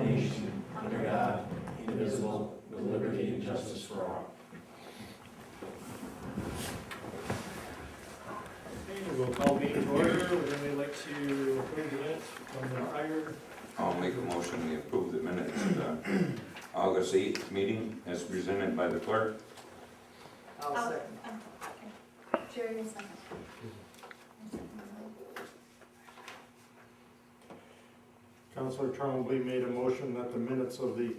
one nation, under God, indivisible, with liberty and justice for all. Okay, we'll call meeting to order. Would anybody like to approve the minutes from the prior? I'll make a motion we approve the minutes of the August 8th meeting as presented by the clerk. I'll second. Jerry, a second. Councilor Trombley made a motion that the minutes of the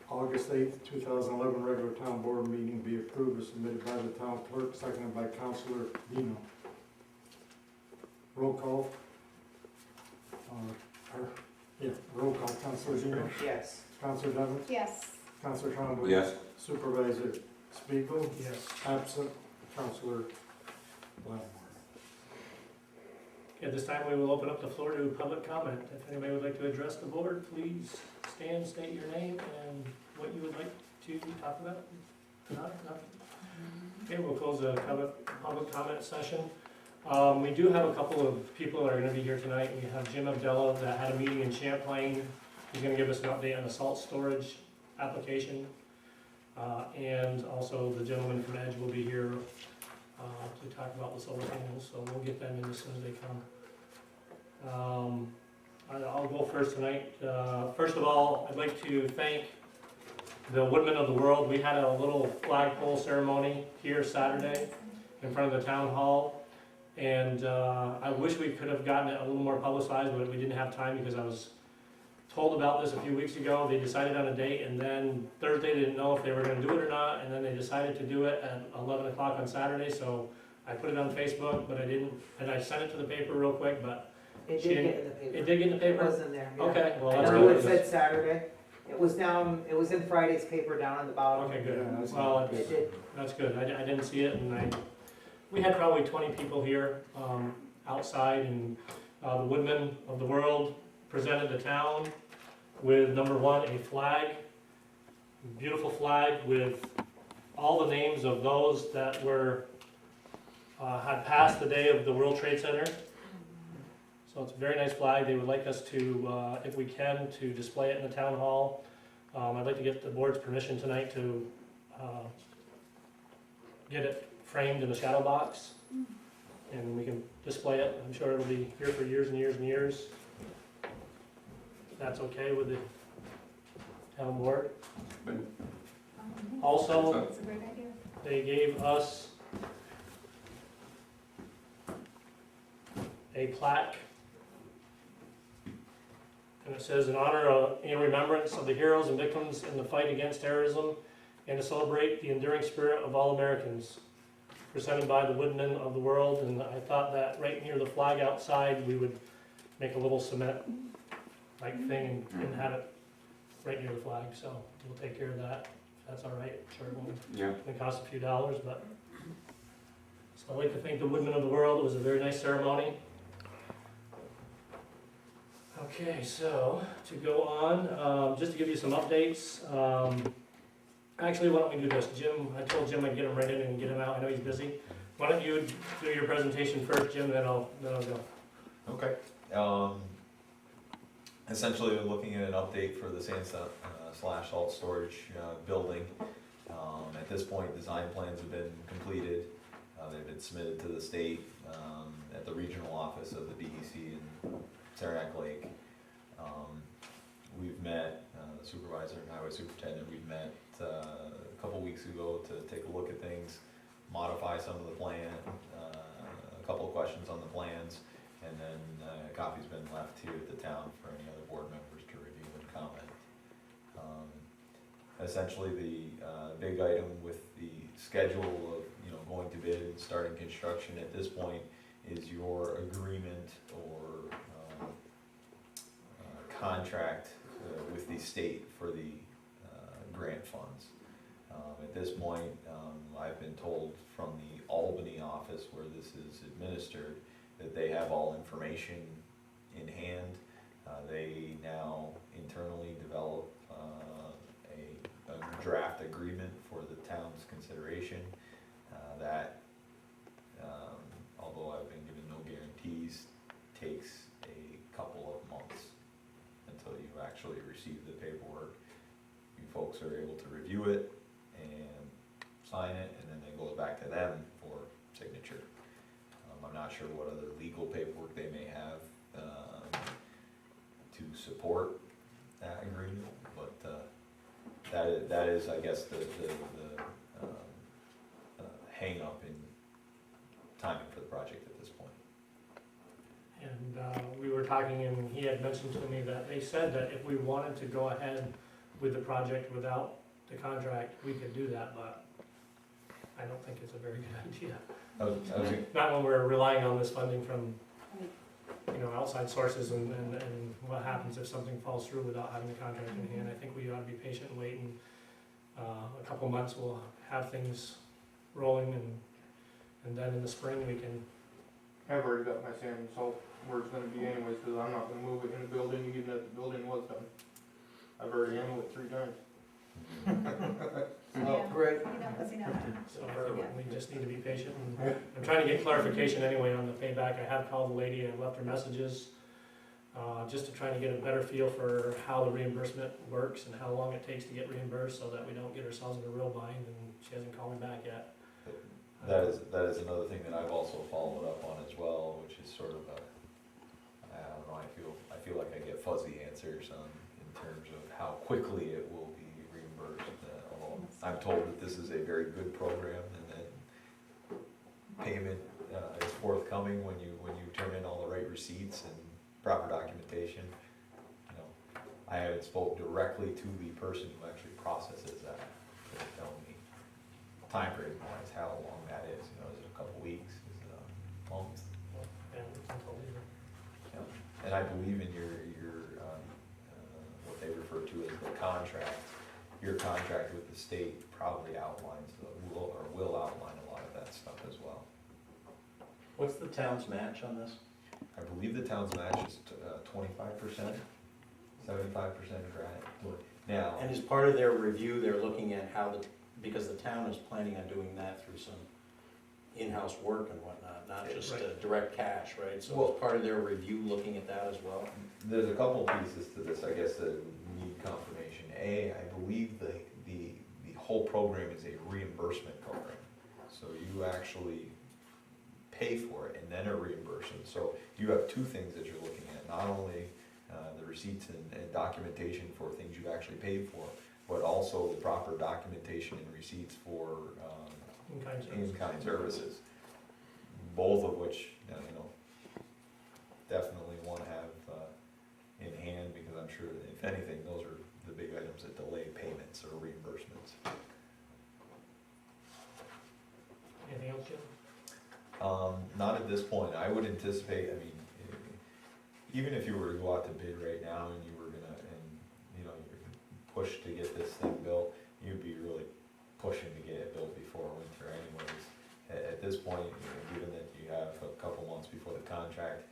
August 8th, 2011 regular town board meeting be approved as submitted by the town clerk, seconded by Councilor Dino. Roll call. Roll call. Councilor Dino. Yes. Councilor Devens. Yes. Councilor Trombley. Yes. Supervisor Spiegel. Yes. Absent. Councilor Blackmore. At this time, we will open up the floor to public comment. If anybody would like to address the board, please stand, state your name and what you would like to talk about. Nothing? Okay, we'll close the public comment session. We do have a couple of people that are gonna be here tonight. We have Jim Abdella that had a meeting in Champlain. He's gonna give us an update on the salt storage application. And also the gentleman from Edge will be here to talk about the solar panels, so we'll get them in as soon as they come. I'll go first tonight. First of all, I'd like to thank the Woodmen of the World. We had a little flagpole ceremony here Saturday in front of the town hall, and I wish we could have gotten it a little more publicized, but we didn't have time because I was told about this a few weeks ago. They decided on a date, and then Thursday they didn't know if they were going to do it or not, and then they decided to do it at 11 o'clock on Saturday, so I put it on Facebook, but I didn't, and I sent it to the paper real quick, but It She did didn't- get in the paper. it did get in the It paper? was in there, yeah. Okay, well, I that's know it good. said Saturday. It was in Friday's paper down on the bottom. Okay, good. Yeah, that's- Well, It did. that's good. I didn't see it, and we had probably 20 people here outside, and the Woodmen of the World presented the town with number one, a flag, beautiful flag with all the names of those that were had passed the day of the World Trade Center. So it's a very nice flag. They would like us to, if we can, to display it in the town hall. I'd like to get the board's permission tonight to get it framed in the shadow box, and we can display it. I'm sure it'll be here for years and years and years. If that's okay with the town board. Also, That's a great idea. they gave us a plaque, and it says, in honor in remembrance of the heroes and victims in the fight against terrorism, and to celebrate the enduring spirit of all Americans, presented by the Woodmen of the World. And I thought that right near the flag outside, we would make a little cement-like thing and have it right near the flag, so we'll take care of that, if that's all right. Sure, it won't Yeah. It cost a few dollars, but. So I'd like to thank the Woodmen of the World. It was a very nice ceremony. Okay, so to go on, just to give you some updates. Actually, why don't we do this? Jim, I told Jim I'd get him right in and get him out. I know he's busy. Why don't you do your presentation first, Jim, and then I'll go. Okay. Essentially, we're looking at an update for the sand slash salt storage building. At this point, design plans have been completed. They've been submitted to the state at the regional office of the DEC in Saranac Lake. We've met, the supervisor and highway superintendent, we've met a couple weeks ago to take a look at things, modify some of the plan, a couple of questions on the plans, and then a copy's been left here at the town for any other board members to review and comment. Essentially, the big item with the schedule of going to bid and starting construction at this point is your agreement or contract with the state for the grant funds. At this point, I've been told from the Albany office where this is administered that they have all information in hand. They now internally develop a draft agreement for the town's consideration that, although I've been given no guarantees, takes a couple of months until you actually receive the paperwork folks are able to review it and sign it, and then it goes back to them for signature. I'm not sure what other legal paperwork they may have to support that agreement, but that is, I guess, the hang up in timing for the project at this point. And we were talking, and he had mentioned to me that they said that if we wanted to go ahead with the project without the contract, we could do that, but I don't think it's a very good idea. I was Not when we're relying on this funding from, outside sources, and what happens if something falls through without having the contract in hand. I think we ought to be patient and wait, and a couple months we'll have things rolling, and then in the spring we can. I've already got my sand and salt where it's gonna be anyways, cause I'm not gonna move it in the building, even if the building was done. I've already handled it 3 times. Yeah. Great. You know. So I think we just need to be patient, and I'm trying to get clarification anyway on the payback. I have called the lady and left her messages, just to try to get a better feel for how the reimbursement works and how long it takes to get reimbursed, so that we don't get ourselves in a real bind, and she hasn't called me back yet. That is another thing that I've also followed up on as well, which is sort of I don't know, I feel like I get fuzzy answers in terms of how quickly it will be reimbursed. Although I'm told that this is a very good program, and that payment is forthcoming when you turn in all the right receipts and proper documentation. I haven't spoke directly to the person who actually processes that to tell me time frame wise how long that is. Is it a couple weeks? Is it a month? And I'm told you. And I believe in your what they refer to as the contract. Your contract with the state probably outlines will outline a lot of that stuff as well. What's the town's match on this? I believe the town's match is 25%, 75% grant. Now, And as part of their review, they're looking at how because the town is planning on doing that through some in-house work and whatnot, not just Right. direct cash, right? So Well- as part of their review, looking at that as well? there's a couple pieces to this, I guess, that need confirmation. I believe the whole program is a reimbursement program. So you actually pay for it and then are reimbursed. So you have 2 things that you're looking at, not only the receipts and documentation for things you've actually paid for, but also the proper documentation and receipts for in-kind services. Both of which, definitely want to have in hand, because I'm sure that if anything, those are the big items that delay payments or reimbursements. Anything else, Jim? Not at this point. I would anticipate, even if you were to go out to bid right now and you were gonna, you're push to get this thing built, you'd be really pushing to get it built before winter anyways. At this point, given that you have a couple months before the contract,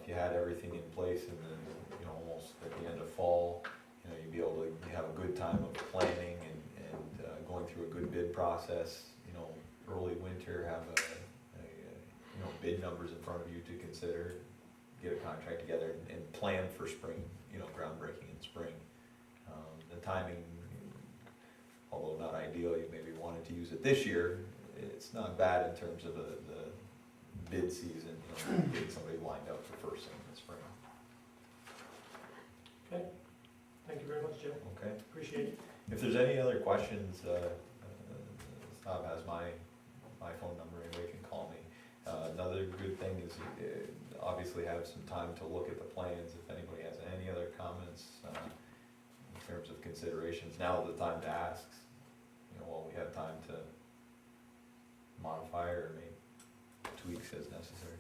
if you had everything in place and then, almost at the end of fall, you'd be able to have a good time of planning and going through a good bid process, early winter, have bid numbers in front of you to consider, get a contract together and plan for spring, groundbreaking in spring. The timing, although not ideal, you maybe wanted to use it this year, it's not bad in terms of the bid season, getting somebody lined up for first thing in the spring. Okay, thank you very much, Jim, Okay? appreciate it. If there's any other questions, Bob has my phone number, anybody can call me. Another good thing is obviously have some time to look at the plans. If anybody has any other comments in terms of considerations, now's the time to ask. While we have time to modify or make tweaks as necessary.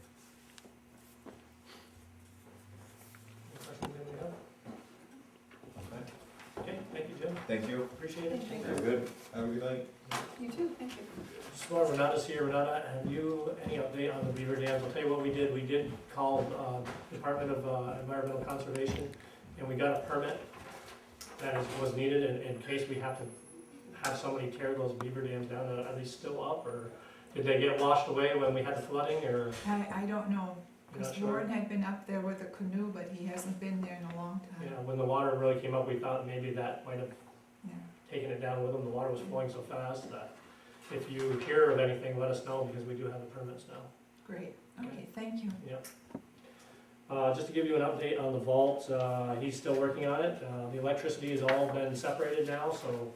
Any questions anybody have? Okay. Okay, thank you, Jim, Thank you. appreciate it. Thank Very good. Have a good night. You too, thank you. Just while Renata's here, Renata, have you any update on the beaver dams? I'll tell you what we did. We did call Department of Environmental Conservation, and we got a permit that was needed in case we have to have somebody tear those beaver dams down. Are they still up, or did they get washed away when we had the flooding, or? I don't know, You're not because sure? Warren had been up there with a canoe, but he hasn't been there in a long Yeah, time. when the water really came up, we thought maybe that might have Yeah, taking it down with them. The water was flowing so fast that if you hear of anything, let us know, because we do have the permits now. great, okay, thank you. Yep. Just to give you an update on the vault, he's still working on it. The electricity has all been separated now, so,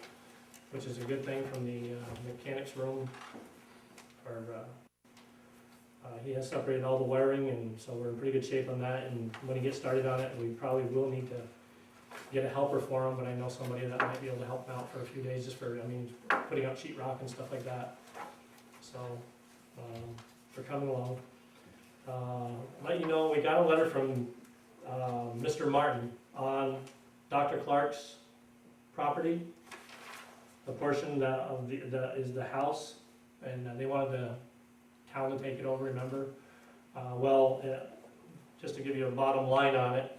which is a good thing from the mechanics room. He has separated all the wiring, and so we're in pretty good shape on that, and when he gets started on it, we probably will need to get a helper for him, but I know somebody that might be able to help him out for a few days, just for, putting up sheet rock and stuff like that. So, we're coming along. Let you know, we got a letter from Mr. Martin on Dr. Clark's property. The portion that is the house, and they wanted the town to take it over, remember? Just to give you a bottom line on it,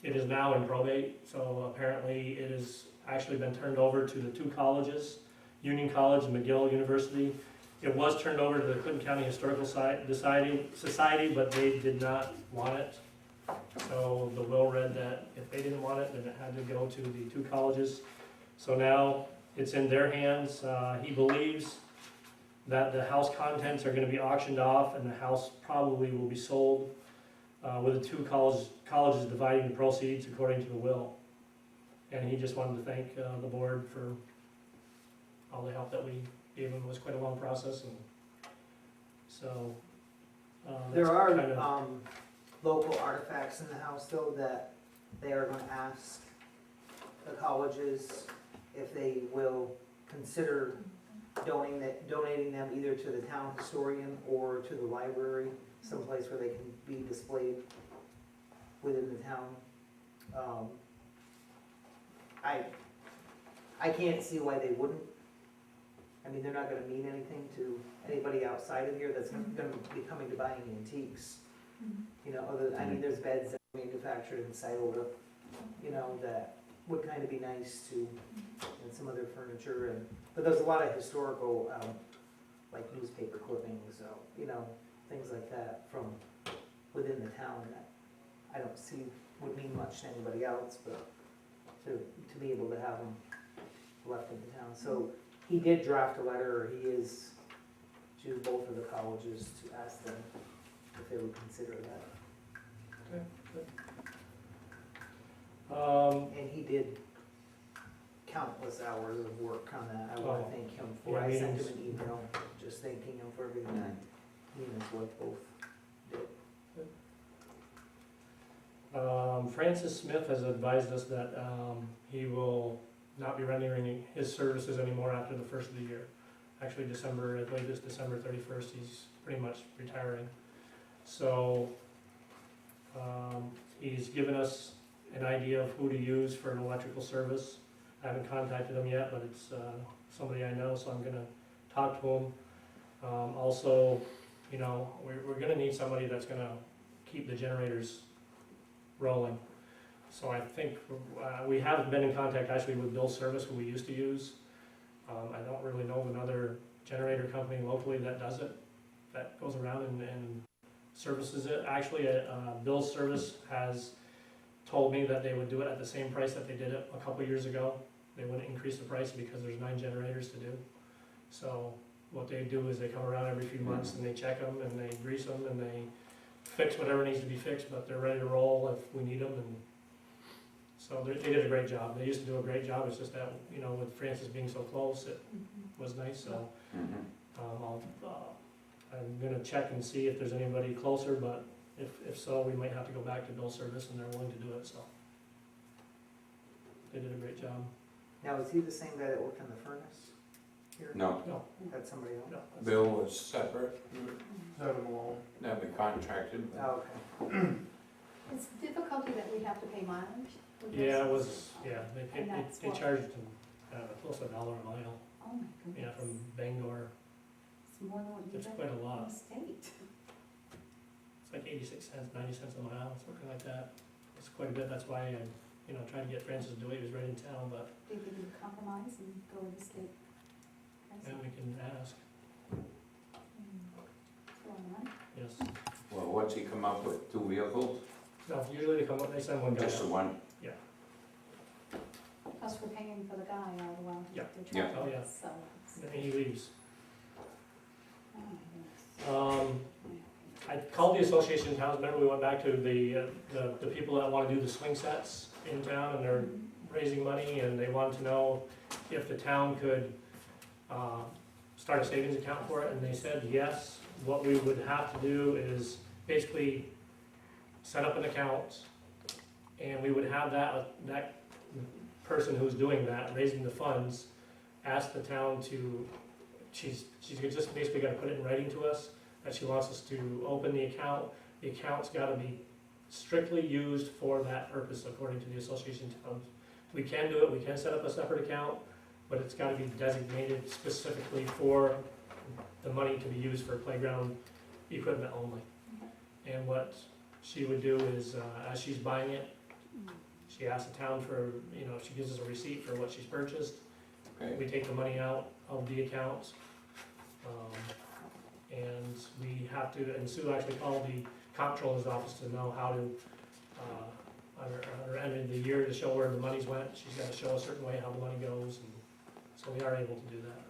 it is now in probate, so apparently it has actually been turned over to the two colleges, Union College and McGill University. It was turned over to the Clinton County Historical Society, but they did not want it. So the will read that if they didn't want it, then it had to go to the two colleges. So now it's in their hands. He believes that the house contents are gonna be auctioned off, and the house probably will be sold, with the two colleges dividing the proceeds according to the will. And he just wanted to thank the board for all the help that we gave him. It was quite a long process, and so. There are, that's kinda- local artifacts in the house though that they are gonna ask the colleges if they will consider donating them either to the town historian or to the library, someplace where they can be displayed within the town. I can't see why they wouldn't. I mean, they're not gonna mean anything to anybody outside of here that's gonna be coming to buying antiques. You know, there's beds that are manufactured in Scioto, that would kind of be nice to, and some other furniture, but there's a lot of historical, like newspaper clippings, things like that from within the town that I don't see would mean much to anybody else, but to be able to have them left in the town. So he did draft a letter, or he is, to both of the colleges to ask them if they would consider that. Okay, good. And he did countless hours of work on that. I want to thank him for, Yeah, I sent meetings. him an email just thanking him for everything that he and his wife both did. Francis Smith has advised us that he will not be rendering his services anymore after the first of the year. Actually, at latest December 31st, he's pretty much retiring. So he's given us an idea of who to use for an electrical service. I haven't contacted him yet, but it's somebody I know, so I'm gonna talk to him. Also, we're gonna need somebody that's gonna keep the generators rolling. So I think we have been in contact actually with Bill Service, who we used to use. I don't really know of another generator company locally that does it, that goes around and services it. Actually, Bill Service has told me that they would do it at the same price that they did it a couple years ago. They wouldn't increase the price because there's 9 generators to do. So what they do is they come around every few months and they check them and they grease them and they fix whatever needs to be fixed, but they're ready to roll if we need them. And so they did a great job. They used to do a great job. It's just that, with Francis being so close, it was nice. So I'm gonna check and see if there's anybody closer, but if so, we might have to go back to Bill Service, and they're willing to do it, so. They did a great job. Now, is he the same guy that worked on the furnace here? No, No, That's somebody else? no. that's- Bill was separate, Let them alone. that we contracted. Oh, okay. It's difficulty that we have to pay mileage. with Yeah, it this. was, And that's they what- charged them, close to $1 a mile, Oh my goodness. from Bangor. It's more than what you It's get quite a from lot. the state. It's like 86 cents, 90 cents a mile, something like that. It's quite a bit. That's why I, tried to get Francis to do it. He was right in town, but They can compromise and go with the state. then we can ask. It's a lot of money. Yes. Well, what's he come up with, 2 vehicles? No, usually they come up, they send one guy Just the out. one? But Plus we're paying for the guy all the while. Yeah. they're Yeah. Oh, yeah. So, it's- Then he leaves. oh, my goodness. I called the association in towns, remember we went back to the people that wanna do the swing sets in town, and they're raising money, and they wanted to know if the town could, start a savings account for it, and they said yes. What we would have to do is basically set up an account, and we would have that person who's doing that, raising the funds, ask the town to, she's just basically gotta put it in writing to us, that she wants us to open the account. The account's gotta be strictly used for that purpose according to the association towns. We can do it, we can set up a separate account, but it's gotta be designated specifically for the money to be used for playground equipment only. And what she would do is, as she's buying it, she asks the town for, she gives us a receipt for what she's purchased. Okay, We take the money out of the account. And we have to, and Sue actually called the comptroller's office to know how to, under end of the year, to show where the money's went. She's gotta show a certain way how the money goes, and so we are able to do that.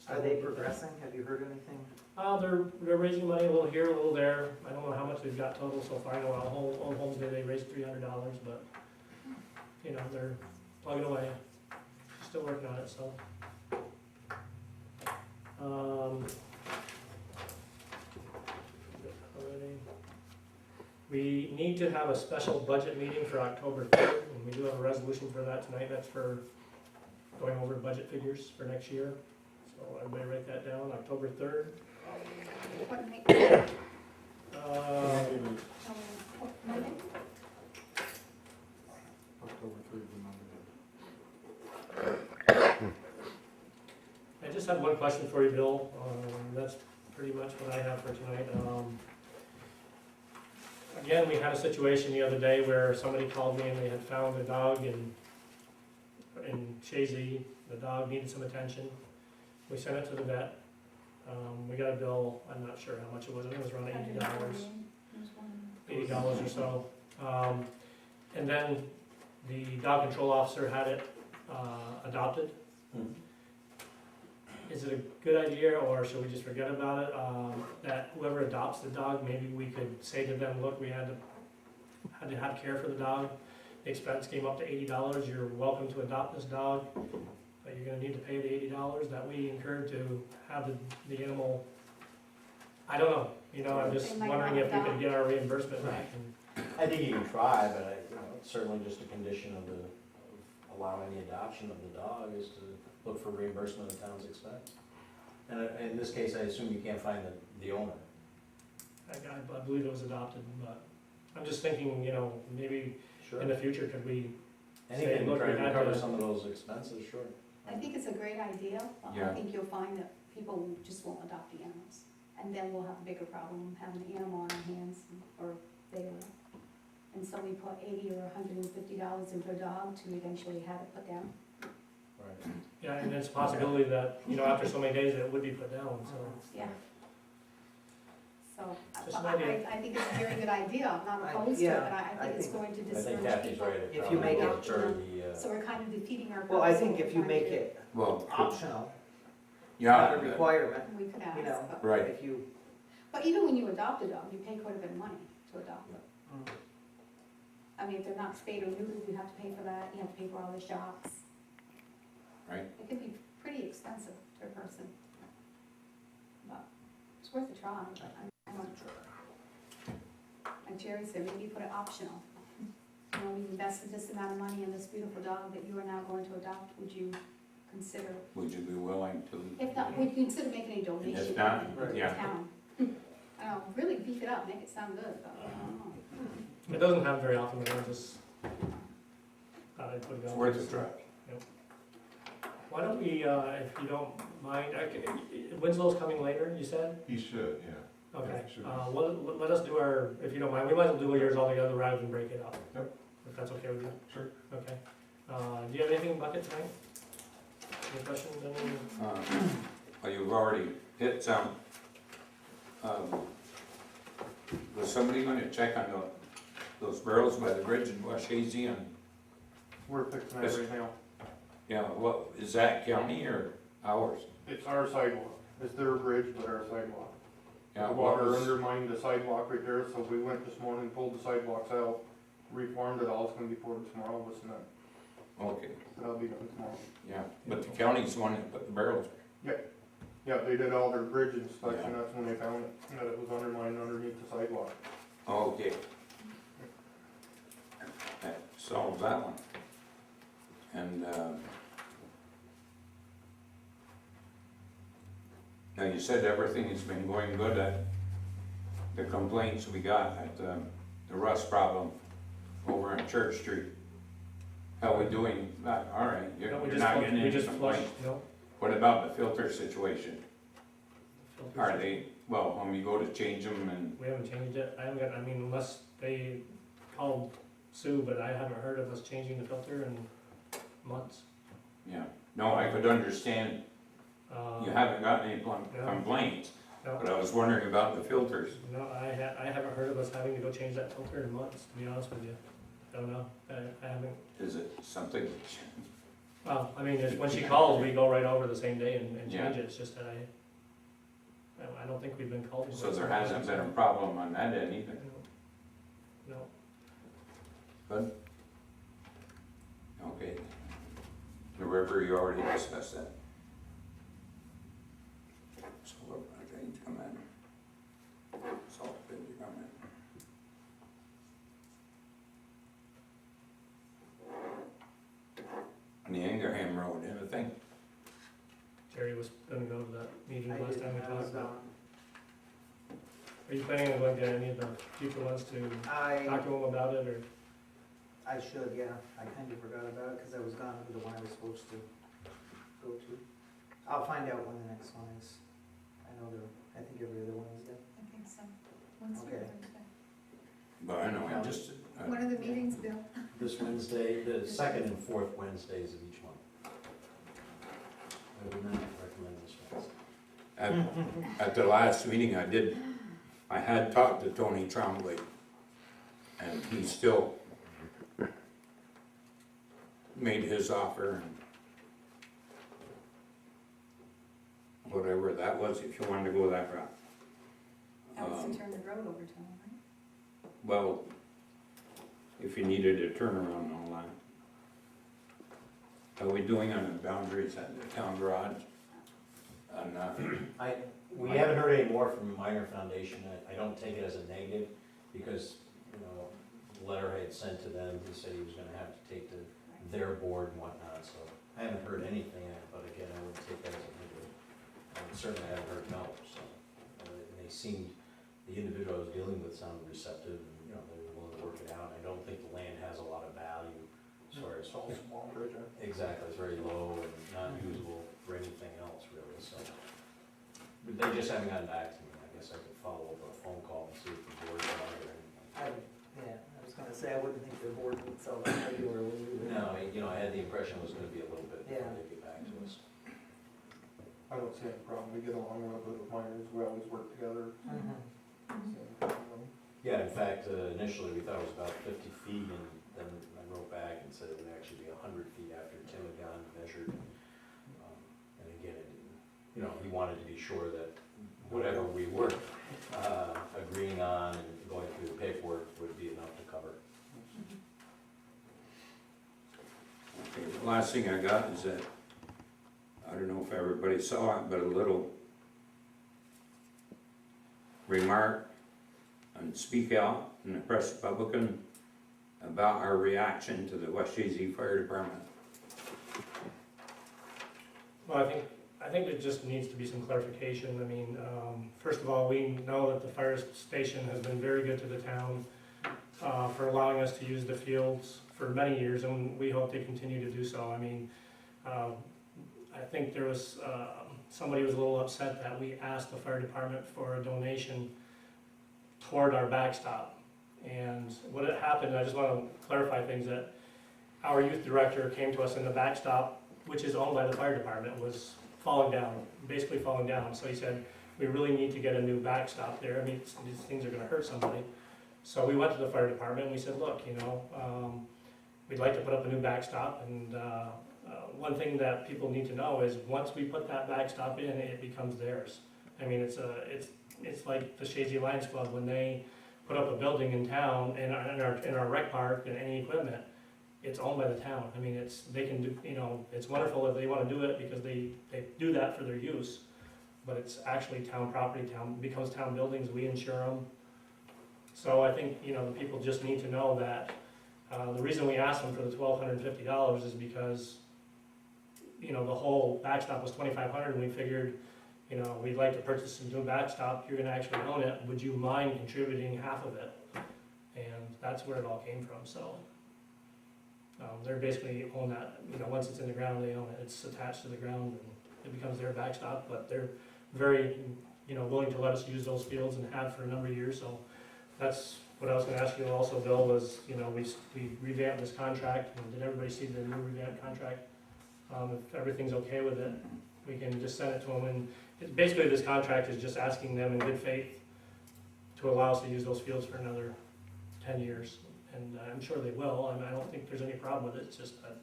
Are they progressing? Have you heard anything? They're raising money a little here, a little there. I don't know how much they've got total so far. I know on Homes Day they raised $300, but, they're plugging away. She's still working on it, so. We need to have a special budget meeting for October 3rd, and we do have a resolution for that tonight. That's for going over budget figures for next year. So everybody write that down, October 3rd. What night? What Monday? October 3rd, the Monday. I just had one question for you, Bill. That's pretty much what I have for tonight. Again, we had a situation the other day where somebody called me and they had found a dog in Chazy. The dog needed some attention. We sent it to the vet. We got a bill, I'm not sure how much it was, I think it was around $80 or so. And then the dog control officer had it adopted. Mhm. Is it a good idea, or should we just forget about it? That whoever adopts the dog, maybe we could say to them, look, we had to have care for the dog. The expense came up to $80. You're welcome to adopt this dog, but you're gonna need to pay the $80 that we incurred to have the animal. I don't know, I'm just They might wondering not if we could adopt. get our reimbursement back. And I think you can try, but it's certainly just a condition of allowing the adoption of the dog is to look for reimbursement of the town's expense. And in this case, I assume you can't find the owner. I believe it was adopted, but I'm just thinking, maybe in the future, could we, Anything to look, try we to had recover to- some of those expenses, sure. I think it's a great idea. I Yeah. think you'll find that people just won't adopt the animals. And then we'll have a bigger problem having the animal on our hands, or they will. And so we put $80 or $150 into a dog to eventually have it put down. Right. yeah, and it's a possibility that, after so many days, it would be put down, so. Yeah. So, Just an idea. I think it's a very good idea. I'm not I- opposed to it, yeah, but I I think it's think- going to I think discourage Kathy's people. right. It If you probably make will it- deter the, So we're kind of defeating our purpose. Well, I of think what if you we're trying make to do. it well, optional, yeah, not a requirement, We could ask, know, but. right. if you, But even when you adopt a dog, you pay quite a bit of money to adopt them. I mean, if they're not spayed or neutered, you have to pay for that, you have to pay for all the shots. Right. It could be pretty expensive to a person. But it's worth a try, but I don't. Like Jerry said, maybe put it optional. We've invested this amount of money in this beautiful dog that you are now going to adopt, would you consider, would you be willing to? if not, would you consider making a donation? If not, to the yeah. town? I don't know, really beef it up, make it sound good, but I don't know. It doesn't happen very often, but I just thought I'd put it It's on. worth a try. Why don't we, if you don't mind, Winslow's coming later, you said? He should, yeah. Okay, Yeah, sure. let us do our, if you don't mind, we might as well do yours all together rather than break it up. Yep. If that's okay with you? Sure. Okay. Do you have anything bucket tonight? Any questions, any? Well, you've already hit some. Was somebody gonna check on those barrels by the bridge in West Chazy and, We're fixing that right now. yeah, what, is that county or ours? It's our sidewalk. It's their bridge, but our sidewalk. Yeah, The what water was, undermined the sidewalk right there, so we went this morning, pulled the sidewalks out, reformed it all, it's gonna be poured tomorrow with cement. okay, So that'll be done tomorrow. yeah, but the county's the one that put the barrels. Yeah, they did all their bridge inspection, that's when they found it, that it was undermined underneath the sidewalk. Okay. That solves that one. And, now you said everything has been going good at the complaints we got at the rust problem over on Church Street. How we doing? All right, you're No, we you're just not flushed- getting we any just flushed, complaints. no. What about the filter situation? filters. Are they, well, when we go to change them and, We haven't changed it, I haven't got, I mean, unless they called Sue, but I haven't heard of us changing the filter in months. yeah, no, I could understand you haven't gotten any no. complaints, No, but I was wondering about the filters. no, I haven't heard of us having to go change that filter in months, to be honest with you. Don't know, I haven't, Is it something? well, I mean, when she calls, we go right over the same day and Yeah. change it, it's just that I don't think we've been called. So there hasn't been a problem on that end either? No, Good? Okay. The river, you already discussed that. Solar project come in. Salt bid to come in. On the Ingraham Road, anything? Jerry was gonna go to that meeting I last didn't, time we I was talked about. gone. Are you planning on going to any of the future ones to I, talk to them about it, or? I should, yeah, I kind of forgot about it, cause I was gone to the one I was supposed to go to. I'll find out when the next one is. I know I think every other one is done. I think so. Wednesday, Okay. Thursday. But I know, I just, What are the meetings, Bill? This Wednesday, the second and fourth Wednesdays of each month. I would not recommend this Wednesday. at the last meeting I had talked to Tony Trombley, and he still made his offer, and whatever that was, if you wanted to go that route. That was to turn the road over to them, right? Well, if you needed a turnaround and all that. How are we doing on the boundaries at the town garage? And, We haven't heard any more from Minor Foundation. I don't take it as a negative because, you know, the letter I had sent to them, he said he was gonna have to take to their board and whatnot, so I haven't heard anything, but again, I wouldn't take that as a negative. Certainly I haven't heard no, so, and they seemed, the individual I was dealing with sounded receptive, and, you know, they were willing to work it out. I don't think the land has a lot of value as far as, It's all small bridge, huh? exactly, it's very low and not usable for anything else really, so. But they just haven't gotten back to me. I guess I could follow up with a phone call and see if the board's out or anything. Yeah, I was gonna say, I wouldn't think the board would sell that regularly either. No, you know, I had the impression it was gonna be a little bit before Yeah. they get back to us. I don't see any problem, we get along real good with miners, we always work together. Mhm. Yeah, in fact, initially we thought it was about 50 feet, and then I wrote back and said it would actually be 100 feet after Tim had gone and measured. And again, you know, he wanted to be sure that whatever we were agreeing on and going through the paperwork would be enough to cover. okay, the last thing I got is that, I don't know if everybody saw it, but a little remark and speak out in the Press Republican about our reaction to the West Chazy Fire Department. Well, I think there just needs to be some clarification. I mean, first of all, we know that the fire station has been very good to the town for allowing us to use the fields for many years, and we hope they continue to do so. I mean, I think there was, somebody was a little upset that we asked the fire department for a donation toward our backstop. And what had happened, I just want to clarify things, that our youth director came to us, and the backstop, which is owned by the fire department, was falling down, basically falling down. So he said, we really need to get a new backstop there. I mean, these things are gonna hurt somebody. So we went to the fire department and we said, look, we'd like to put up a new backstop, and one thing that people need to know is, once we put that backstop in, it becomes theirs. I mean, it's like the Chazy Lions Club, when they put up a building in town, in our rec park, and any equipment, it's owned by the town. I mean, they can do, it's wonderful if they wanna do it, because they do that for their use, but it's actually town property, becomes town buildings, we insure them. So I think, the people just need to know that, the reason we asked them for the $1,250 is because, the whole backstop was $2,500, and we figured, we'd like to purchase a new backstop, you're gonna actually own it, would you mind contributing half of it? And that's where it all came from, so. They're basically own that, once it's in the ground, they own it, it's attached to the ground, and it becomes their backstop, but they're very, willing to let us use those fields, and have for a number of years, so. That's what I was gonna ask you also, Bill, was, we revamped this contract, and did everybody see the new revamped contract? If everything's okay with it, we can just send it to them, and basically this contract is just asking them in good faith to allow us to use those fields for another 10 years, and I'm sure they will. I don't think there's any problem with it, it's just that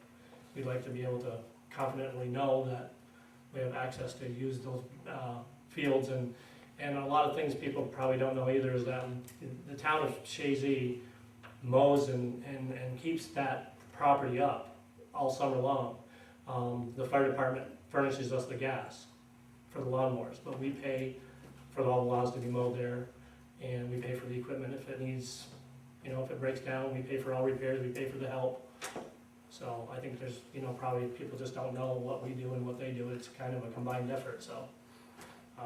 we'd like to be able to confidently know that we have access to use those fields, and a lot of things people probably don't know either is that the town of Chazy mows and keeps that property up all summer long. The fire department furnishes us the gas for the lawnmowers, but we pay for all the lawns to be mowed there, and we pay for the equipment if it needs, if it breaks down, we pay for all repairs, we pay for the help. So I think there's, probably people just don't know what we do and what they do. It's kind of a combined effort, so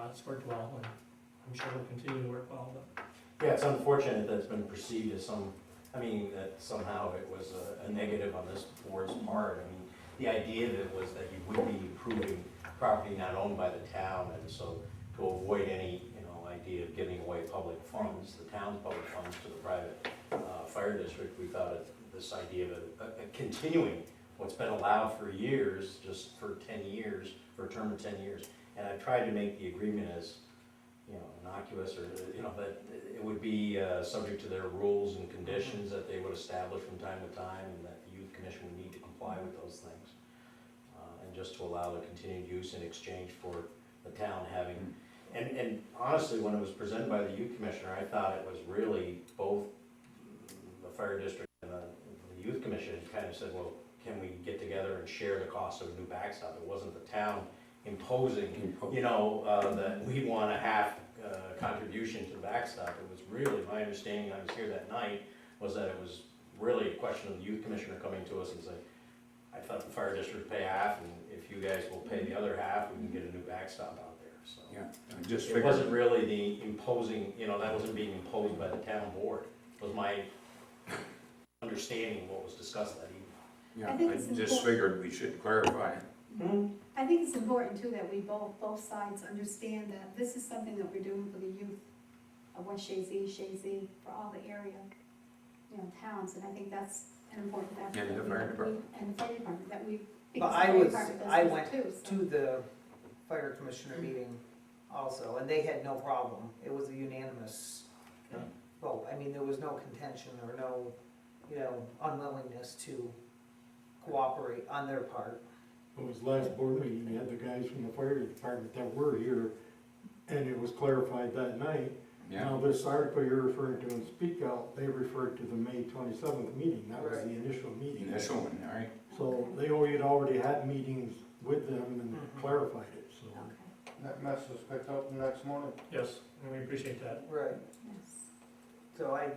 it's worked well, and I'm sure it'll continue to work well. But Yeah, it's unfortunate that it's been perceived as that somehow it was a negative on this board's part. I mean, the idea that it was that you would be improving property not owned by the town, and so to avoid any, idea of giving away public funds, the town's public funds to the private fire district, we thought this idea of continuing what's been allowed for years, just for 10 years, for a term of 10 years. And I tried to make the agreement as, innocuous, or, that it would be subject to their rules and conditions that they would establish from time to time, and that the youth commission would need to comply with those things. And just to allow the continued use in exchange for the town having, and honestly, when it was presented by the youth commissioner, I thought it was really both the fire district and the youth commission kind of said, well, can we get together and share the cost of a new backstop? It wasn't the town imposing, that we want a half contribution to the backstop. It was really, my understanding, I was here that night, was that it was really a question of the youth commissioner coming to us and saying, I thought the fire district would pay half, and if you guys will pay the other half, we can get a new backstop out there, so. Yeah, I just It figured, wasn't really the imposing, that wasn't being imposed by the town board, was my understanding of what was discussed that evening. yeah, I think I it's just important. figured we should clarify. I think it's important too that we both sides understand that this is something that we're doing for the youth of West Chazy, for all the area, towns, and I think that's an important factor. And the that we- fire department. And the fire department, that we, But because the I fire was, department does I this went too, so. to the fire commissioner meeting also, and they had no problem. It was a unanimous vote. I mean, there was no contention or no, unwillingness to cooperate on their part. It was last board meeting, you had the guys from the fire department that were here, and it was clarified that night. Yeah, Now, this article you're referring to in Speak Out, they referred to the May 27th meeting, that was the initial meeting. initial one, all right. So they already had meetings with them and Mhm. clarified it, so. Okay, That mess was picked up the next morning. yes, and we appreciate that. Right. yes. So I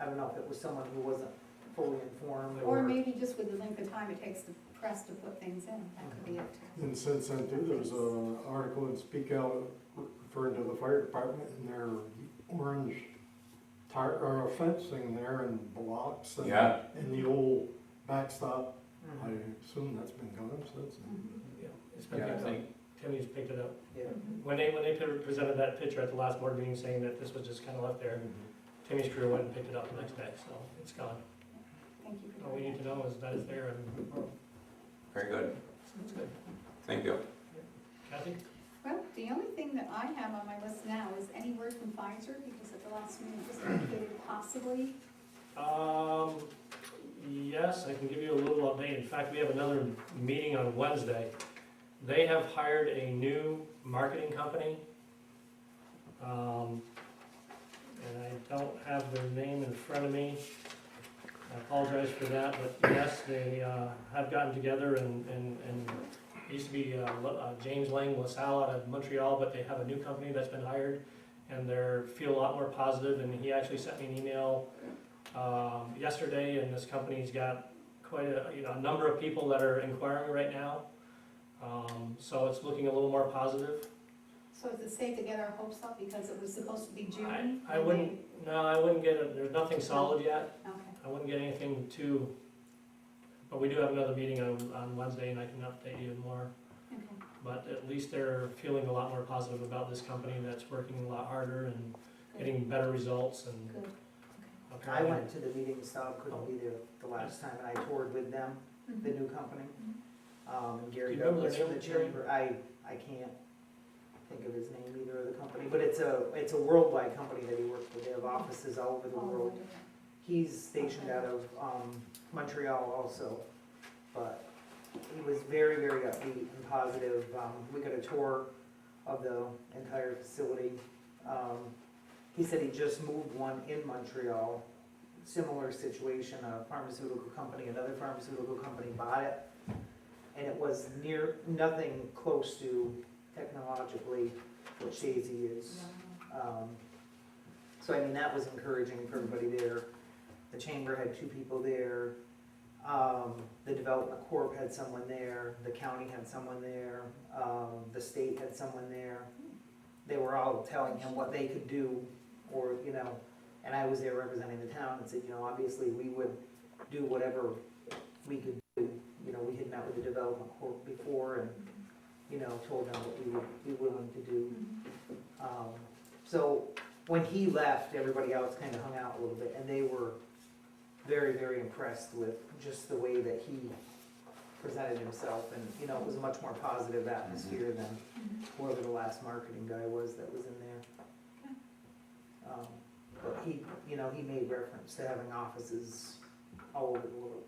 don't know if it was someone who wasn't fully informed Or maybe just with the length of time it takes the press to put things in, that could be it too. And since then too, there was an article in Speak Out referring to the fire department and their orange or fencing there and blocks and, Yeah. and the old backstop. I Mhm. assume that's been gone since then. Mhm. Yeah, it's been Yeah, I picked up. think, Timmy's picked it up. Yeah. When they presented that picture at the last board meeting saying that this was just kind of left there, Timmy's crew went and picked it up the next day, so it's gone. Thank you for All we doing need that. to know is that it's there, and very good, it's good. thank you. Kathy? Well, the only thing that I have on my list now is any word from Pfizer, because at the last minute it was indicated possibly. Yes, I can give you a little update. In fact, we have another meeting on Wednesday. They have hired a new marketing company. And I don't have their name in front of me. I apologize for that, but yes, they have gotten together and it used to be James Lang LaSalle out of Montreal, but they have a new company that's been hired and they're feel a lot more positive, and he actually sent me an email yesterday, and this company's got quite a number of people that are inquiring right now. So it's looking a little more positive. So is it safe to get our hopes up, because it was supposed to be June? I and wouldn't, no, I wouldn't get it, there's nothing solid yet. Okay, I wouldn't get anything too, but we do have another meeting on Wednesday, and I can update you more. okay. But at least they're feeling a lot more positive about this company that's working a lot harder and getting better results and. Good. I went to the meeting, so I couldn't be there the last time, and I toured with them, the new company. And Gary Do you remember Douglas their from the name, Jerry? chamber, I can't think of his name either of the company, but it's a worldwide company that he works with, they have offices all over the Oh, world. wonderful. He's stationed out of Montreal also, but he was very, very upbeat and positive. We got a tour of the entire facility. He said he just moved one in Montreal, similar situation, a pharmaceutical company, another pharmaceutical company bought it, and it was near, nothing close to technologically what Chazy is. So I mean, that was encouraging for everybody there. The chamber had 2 people there. The Development Corp had someone there. The county had someone there. The state had someone there. They were all telling him what they could do, or, and I was there representing the town and said, obviously we would do whatever we could do. We had met with the Development Corp before and, told them what we would be willing to do. So when he left, everybody else kind of hung out a little bit, and they were very, very impressed with just the way that he presented himself, and, it was a much more positive atmosphere than whoever the last marketing guy was that was in there. But he made reference to having offices all over the world.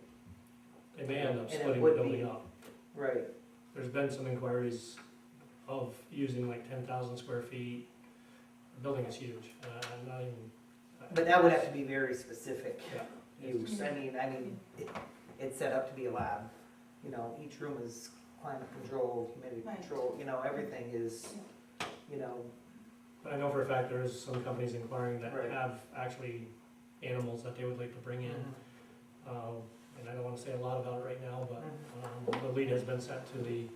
They may end up And it splitting the would building be- up. Right. There's been some inquiries of using like 10,000 square feet. The building is huge, I'm not even. But that would have to be very specific Yeah. use. I mean, it's set up to be a lab. Each room is climate controlled, humidity Right. controlled, everything is, But I know for a fact there is some companies inquiring that Right. have actually animals that they would like to bring in. And I don't wanna say a lot about it right now, but the lead has been sent to the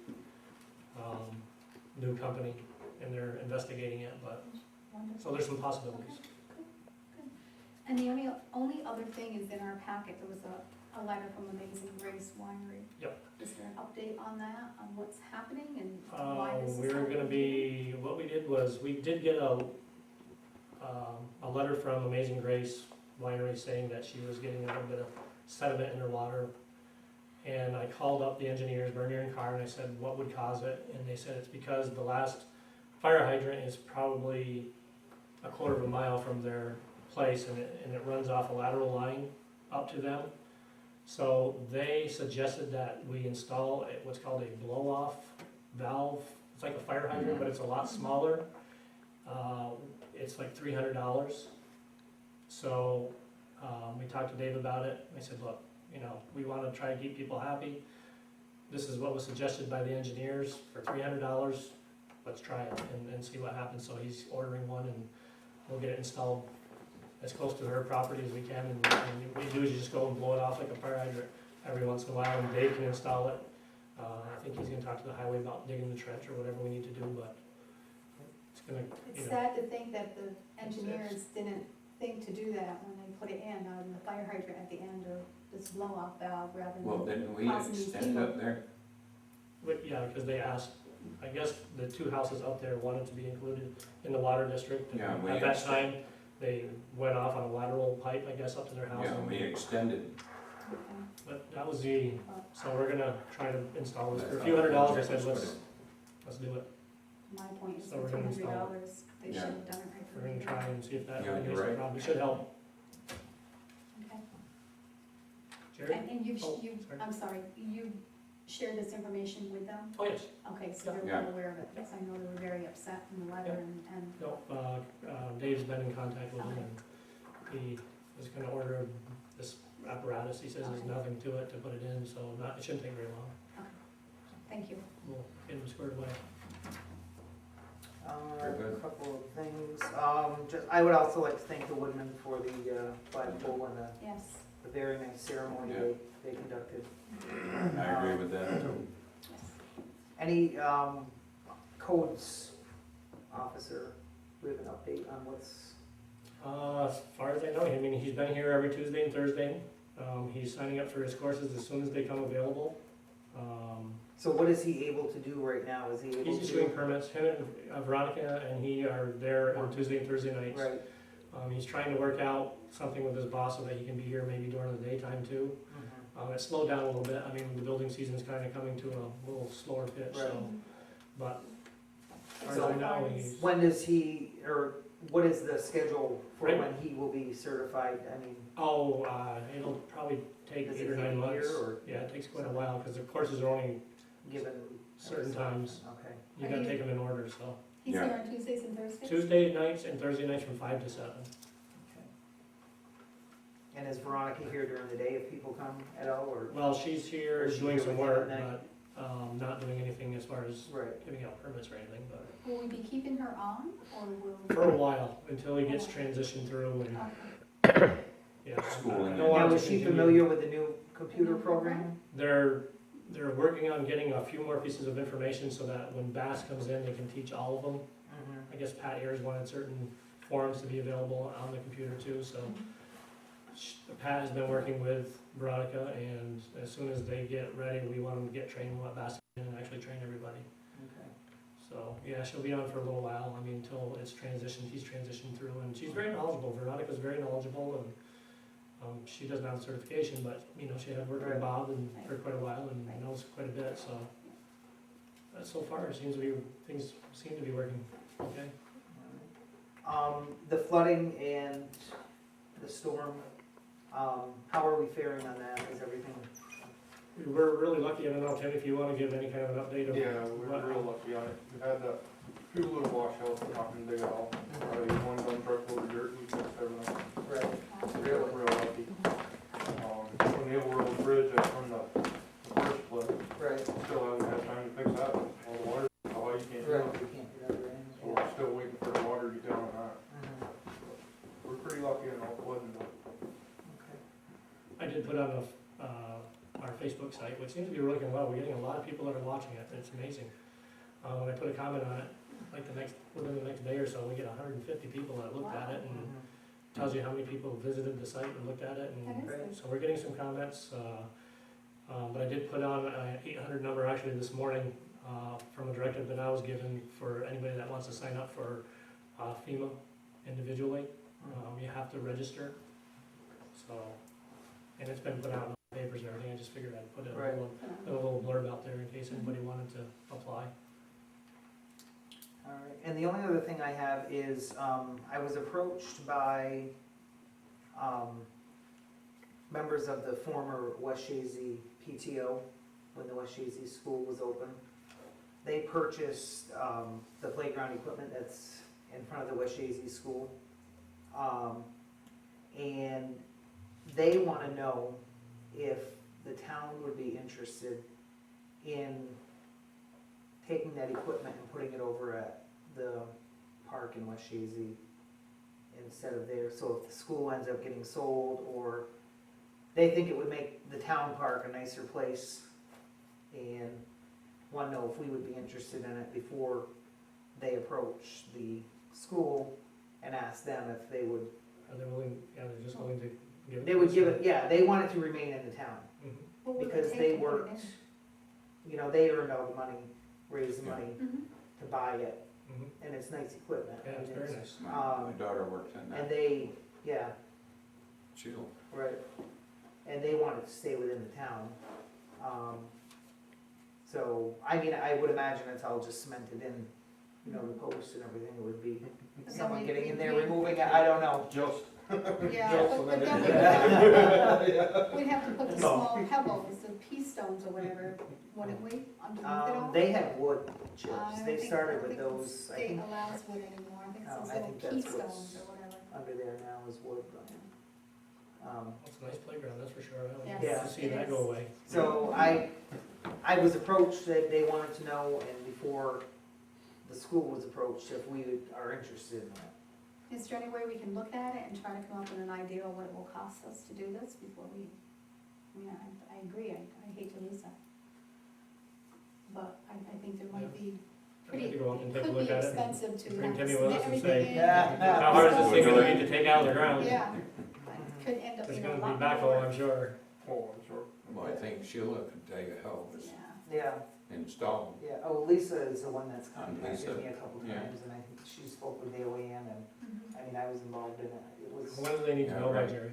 new company, and they're investigating it, but, Wonderful. so there's some possibilities. And the only other thing is in our packet, there was a letter from Amazing Grace Winery. Yep. Is there an update on that, on what's happening and why this is We're happening? gonna be, what we did was, we did get a letter from Amazing Grace Winery saying that she was getting a little bit of sediment in her water. And I called up the engineers, Bernier and Carr, and I said, what would cause it? And they said it's because the last fire hydrant is probably a quarter of a mile from their place, and it runs off a lateral line up to them. So they suggested that we install what's called a blow-off valve. It's like a fire hydrant, but it's a lot smaller. It's like $300. So we talked to Dave about it. I said, look, we want to try to keep people happy. This is what was suggested by the engineers for $300. Let's try it and see what happens. So he's ordering one, and we'll get it installed as close to her property as we can. And what you do is you just go and blow it off like a fire hydrant every once in a while, and Dave can install it. I think he's gonna talk to the highway about digging the trench or whatever we need to do, but it's gonna, It's sad to think that the engineers didn't think to do that when they put it in, the fire hydrant at the end of this blow-off valve rather than. Well, didn't we Causing these extend people- up there? Yeah, because they asked, I guess the 2 houses up there wanted to be included in the water district. And Yeah, we at that extend- time, they went off on a lateral pipe, I guess, up to their house. Yeah, we extended. Okay. But that was so we're gonna try to install this for a I few thought $100. I Jack said, was let's do it. My point is So for we're gonna $200, they should Yeah. have done it right We're from gonna the try beginning. and see if that Yeah, you're eliminates the right. problem. It should help. Okay. Jerry? And you've, Oh, you, sorry. I'm sorry, you shared this information with them? Oh, yes. Okay, so they're Yeah. well aware of it, because I know they were very upset in the letter and, No, Dave's been in contact with him, and he was gonna order this apparatus. He says there's Okay. nothing to it to put it in, so it shouldn't take very long. thank you. We'll get him squared away. Very A good. couple of things, I would also like to thank the Woodmen for the flagpole and Yes, the very nice ceremony Yeah. they conducted. I agree with that too. yes. Any, codes officer, do we have an update on what's, As far as I know, I mean, he's been here every Tuesday and Thursday. He's signing up for his courses as soon as they come available. so what is he able to do right now? Is he able to? He's issuing permits. Him and Veronica and he are there on Tuesday and Thursday nights. Right. He's trying to work out something with his boss so that he can be here maybe during the daytime too. Mhm. It slowed down a little bit. I mean, the building season's kind of coming to a little slower pitch, so. Right. But as So far as I know, he's, When does he, or what is the schedule for Right. when he will be certified? I mean, it'll probably take Is 8 it or 9 a year, months. or- Yeah, it takes quite a while because the courses are only given certain times. Okay. You gotta take them in order, so. He's Yeah. here on Tuesdays and Thursdays? Tuesday nights and Thursday nights from 5 to 7. Okay. And is Veronica here during the day if people come at all, or? Well, she's here Or is she doing here some with you work, at night? but not doing anything as far as Right. giving out permits or anything, but Will we be keeping her on, or will? for a while, until he gets transitioned through and, Okay. yeah. Schooling. I don't want Now, to is she continue- familiar with the new computer program? They're working on getting a few more pieces of information so that when Bass comes in, they can teach all of them. Mhm. I guess Pat Ayers wanted certain forms to be available on the computer too, so. Pat has been working with Veronica, and as soon as they get ready, we want them to get trained, what Bass can and actually train everybody. Okay. So, yeah, she'll be on for a little while, I mean, until it's transitioned, he's transitioned through, and she's very knowledgeable, Veronica's very knowledgeable, and, she doesn't have a certification, but, you know, she had worked with Right. Bob and for quite a while, and Right. knows quite a bit, so. So far, it seems to be, things seem to be working, okay? The flooding and the storm, how are we faring on that? Is everything? We were really lucky, I don't know, Tim, if you wanna give any kind of an update of. Yeah, we were real lucky on it. We had a few little washouts, but nothing big at all. Probably one dump truck load of dirt, we fixed everything. Right. We got real lucky. On the old world bridge, I from the first flood, Right. still haven't had time to fix that. All the water, oh, you can't do Right. it. We can't get out of there. So we're still waiting for the water to get down on that. Mhm. We're pretty lucky in all flooding, but Okay. I did put on our Facebook site, which seems to be working well, we're getting a lot of people that are watching it, it's amazing. When I put a comment on it, like within the next day or so, we get 150 people that looked at it, and Mhm. tells you how many people visited the site and looked at it, That and is Right. good. so we're getting some comments. But I did put on an 800 number actually this morning, from a directive that I was given for anybody that wants to sign up for FEMA individually. You have to register, so, and it's been put out in the papers and everything, I just figured I'd put Right. a little blurb out there in case anybody wanted to apply. All right, and the only other thing I have is, I was approached by, members of the former West Chazy PTO, when the West Chazy school was open. They purchased, the playground equipment that's in front of the West Chazy school. And they wanna know if the town would be interested in taking that equipment and putting it over at the park in West Chazy instead of there. So if the school ends up getting sold, or they think it would make the town park a nicer place, and want to know if we would be interested in it before they approach the school and ask them if they would. Are they willing, yeah, they're just willing to give it? They would give it, yeah, they want it to remain in the town, Mhm. What would it because take they to put it worked, you know, they earned all the money, raised the Yeah. money in? Mhm. to buy it, Mhm. and it's nice equipment. Yeah, I it's mean, very nice. My daughter works in And that. they, yeah, She'll, right, and they wanted to stay within the town. So, I mean, I would imagine it's all just cemented in you know, the posts and everything, it would be But then someone we- getting in we- there, we- removing it, I don't know. Just. Yeah, Just but then we'd have to put the small pebbles, the pea stones or whatever, wouldn't we, underneath it all? They have wood I chips, don't they think- started I don't with think the those, I state think allows wood anymore, I think it's those I little think pea that's what's stones or whatever. under there now is wood, but, It's a nice playground, that's for sure. I Yes, would love to see it that is. go away. so I was approached, that they wanted to know, and before the school was approached, if we are interested in that. Is there any way we can look at it and try to come up with an idea of what it will cost us to do this before we, I agree, I hate to lose that. But I think there might be I'd like pretty, to go up and it take a could look be at it. expensive to bring have to Timmy with submit us and everything say, in. Yeah. How hard is this thing gonna be to take out of the ground? Yeah, it could end up It's being a gonna lot be backhoe, more. I'm sure. Oh, I'm sure. Well, I think Sheila could tell you how it was Yeah, Yeah, installed. yeah, oh, Lisa is the one that's contacted Lisa, me a couple yeah. times, and I think she spoke with AOAN, and, Mhm. I mean, I was involved in it, it was. When do they need to Yeah, know by, right. Jerry?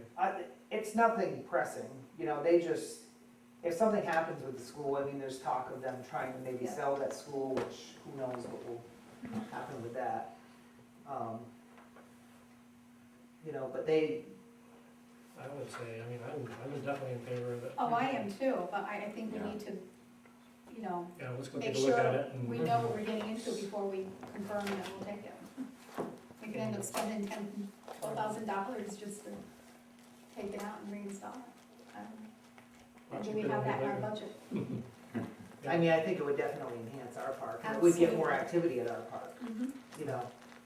It's nothing pressing, you know, they just, if something happens with the school, I mean, there's talk of them trying to maybe Yeah. sell that school, which who knows what will happen with that. You know, but they, I would say, I mean, I'm definitely in favor of it. oh, I am too, but I think we Yeah. need to, you know, Yeah, let's go make take a look sure at it and. we know what we're getting into before we confirm that we'll take it. We could end up spending $12,000 just to take it out and reinstall it. And do we have that in our budget? I mean, I think it would definitely enhance our park, and it would get more Absolutely. activity at our park, Mm-hmm. you know,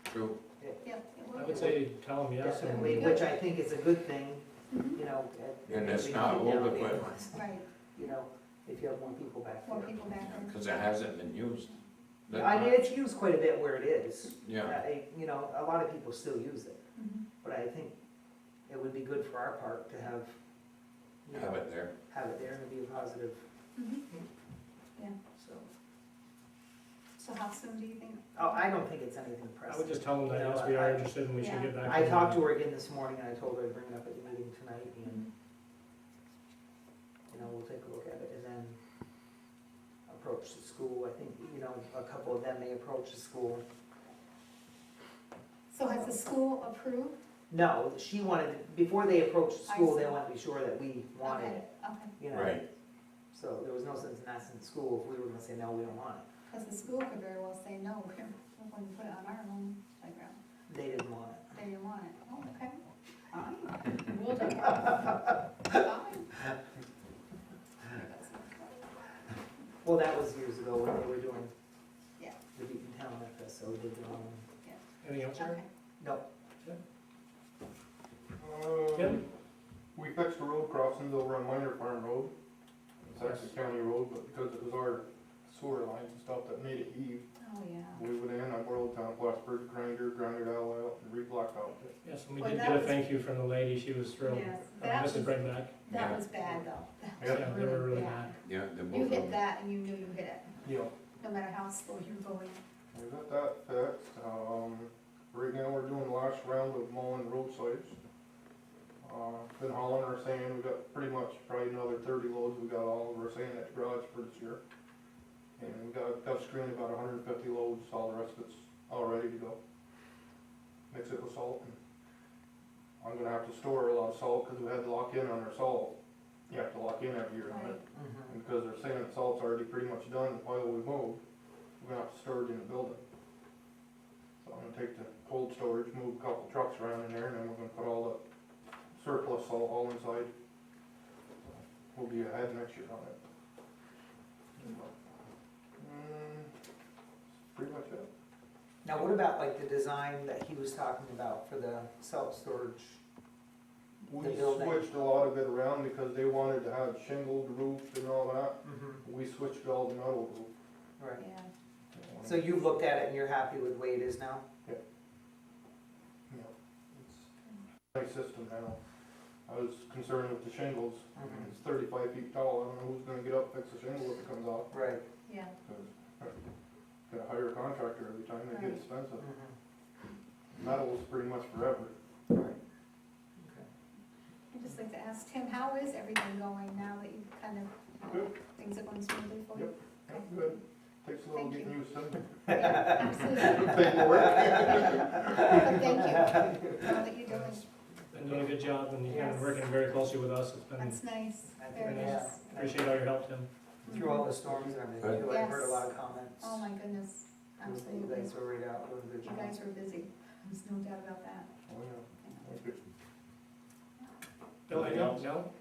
True. Yep, it I would. would say tell them yes and. definitely, which I think is a good thing, Mhm. you know. And it's we not keep old down the equipment. ones, Right, You know, if you have more people back more there. people back there. Because it hasn't been used. that I mean, much. it's used quite a bit where it is. Yeah, You know, a lot of people still use it, Mhm. but I think it would be good for our park to have, you have know, it there. have it there and be a positive, Mhm. Yeah, so. so how soon do you think? Oh, I don't think it's anything I would pressing. just tell them that You know, yes, we are I- interested and we should Yeah. get back. I to talked them. to her again this morning and I told her I'd bring it up at the meeting tonight and, you know, we'll take a look at it and then approach the school. I think, you know, a couple of them may approach the school. So has the school approved? No, she wanted, before they approached the I school, see. they wanted to be sure that we wanted Okay, it, okay, you know? Right. So there was no sense in asking the school if we were gonna say, no, we don't want it. because the school could very well say, no, we're going to put it on our own playground. They didn't want it. They didn't want it. Oh, okay. Fine. We'll take it. Fine. Well, that was years ago when they were doing Yeah. the Beacon Town FSO, they did their own. Anything else, Jerry? Okay. No, Tim? We fixed the road crossings over on Minor Farm Road. It's actually county road, but because it was our sewer lines and stuff that made it heave, Oh, yeah. we went in, I borrowed town Plattsburgh grinder, grounded it all out, and re-blacktop it. Yes, and we Well, did that get a was- thank you from the lady, she was thrilled. Yes, that Mrs. was, Bringback, that Yeah. was bad though. That yeah, was they were really mad. Yeah, they're both You of hit them. that and you knew you hit it, Yeah. no matter how slow you were going. We got that fixed, right now we're doing the last round of mowing roadsides. Been hauling our sand, we got pretty much probably another 30 loads, we got all of our sand at the garage for this year. And we got screened about 150 loads, all the rest of it's all ready to go. Mix it with salt, and I'm gonna have to store a lot of salt, cause we had to lock in on our salt. You have to lock in every year on it. Right. And because our sand and salt's already pretty much done while we move, we're gonna have to store it in the building. So I'm gonna take the cold storage, move a couple trucks around in there, and then we're gonna put all the surplus salt all inside. We'll be ahead next year on it. Pretty much it. now what about like the design that he was talking about for the self-storage? We The building. switched a lot of it around because they wanted to have shingled roof and all that. We switched it all to metal roof. Right, Yeah. so you've looked at it and you're happy with the way it is now? Yeah, it's a nice system now. I was concerned with the shingles. It's 35 feet tall. I don't know who's gonna get up, fix the shingle if it comes off. Right. Yeah. Gotta hire a contractor every time, they get Right. expensive. Mhm. Metal's pretty much forever. Right. Okay. I'd just like to ask Tim, how is everything going now that you've kind of, Good. things are going smoothly for you? Yep. Good. Takes a little Thank getting you. used to. Yeah, absolutely. Paperwork. But thank you for all that you're doing. Been doing a good job, and you've been Yes. working very closely with us. It's been, That's nice, very Yeah. nice. appreciate all your help, Tim. Through all the storms and everything, too, I've heard a lot of comments. Oh, my goodness, You absolutely. guys were right out doing a good You job. guys were busy, there's no doubt about that. Oh, yeah. Okay. Bill, anything else? No?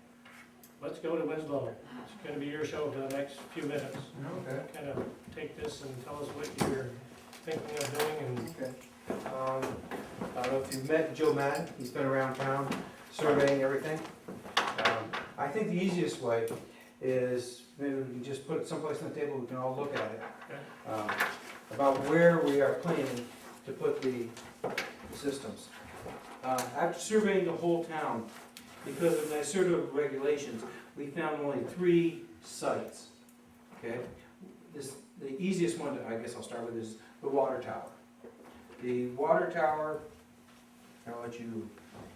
Let's go to Winslow. It's gonna be your show for the next few minutes. Okay. Kind of take this and tell us what you're thinking of doing and Okay. I don't know if you've met Joe Madden, he's been around town surveying everything. I think the easiest way is maybe we can just put it someplace on the table, we can all look at it. About where we are planning to put the systems. After surveying the whole town, because of NYSERDA regulations, we found only 3 sites, okay? The easiest one, I guess I'll start with, is the water tower. The water tower, I'll let you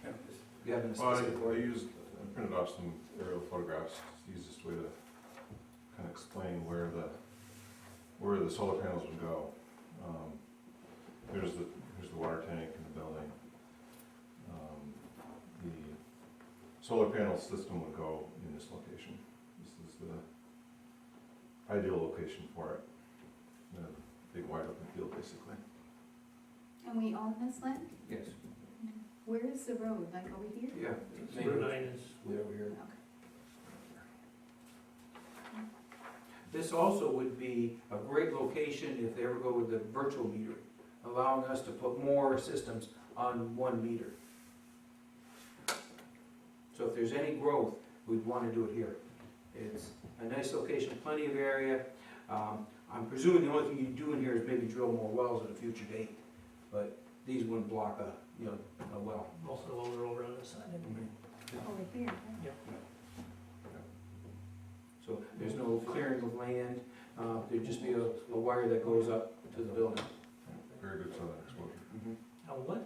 have a specific I printed off some aerial photographs, it's the easiest way to kind of explain where the solar panels would go. Here's the water tank in the building. The solar panel system would go in this location. This is the ideal location for it. A big wide open field, basically. And we own this land? Yes. Where is the road, like over here? Yeah. Route 9 is Way over here. Okay. This also would be a great location if they ever go with the virtual meter, allowing us to put more systems on 1 meter. So if there's any growth, we'd want to do it here. It's a nice location, plenty of area. I'm presuming the only thing you do in here is maybe drill more wells at a future date, but these wouldn't block a well. most of the wells are over on this side. Over here, right? Yep. So there's no clearing of land, there'd just be a wire that goes up to the building. Very good southern exposure. Now,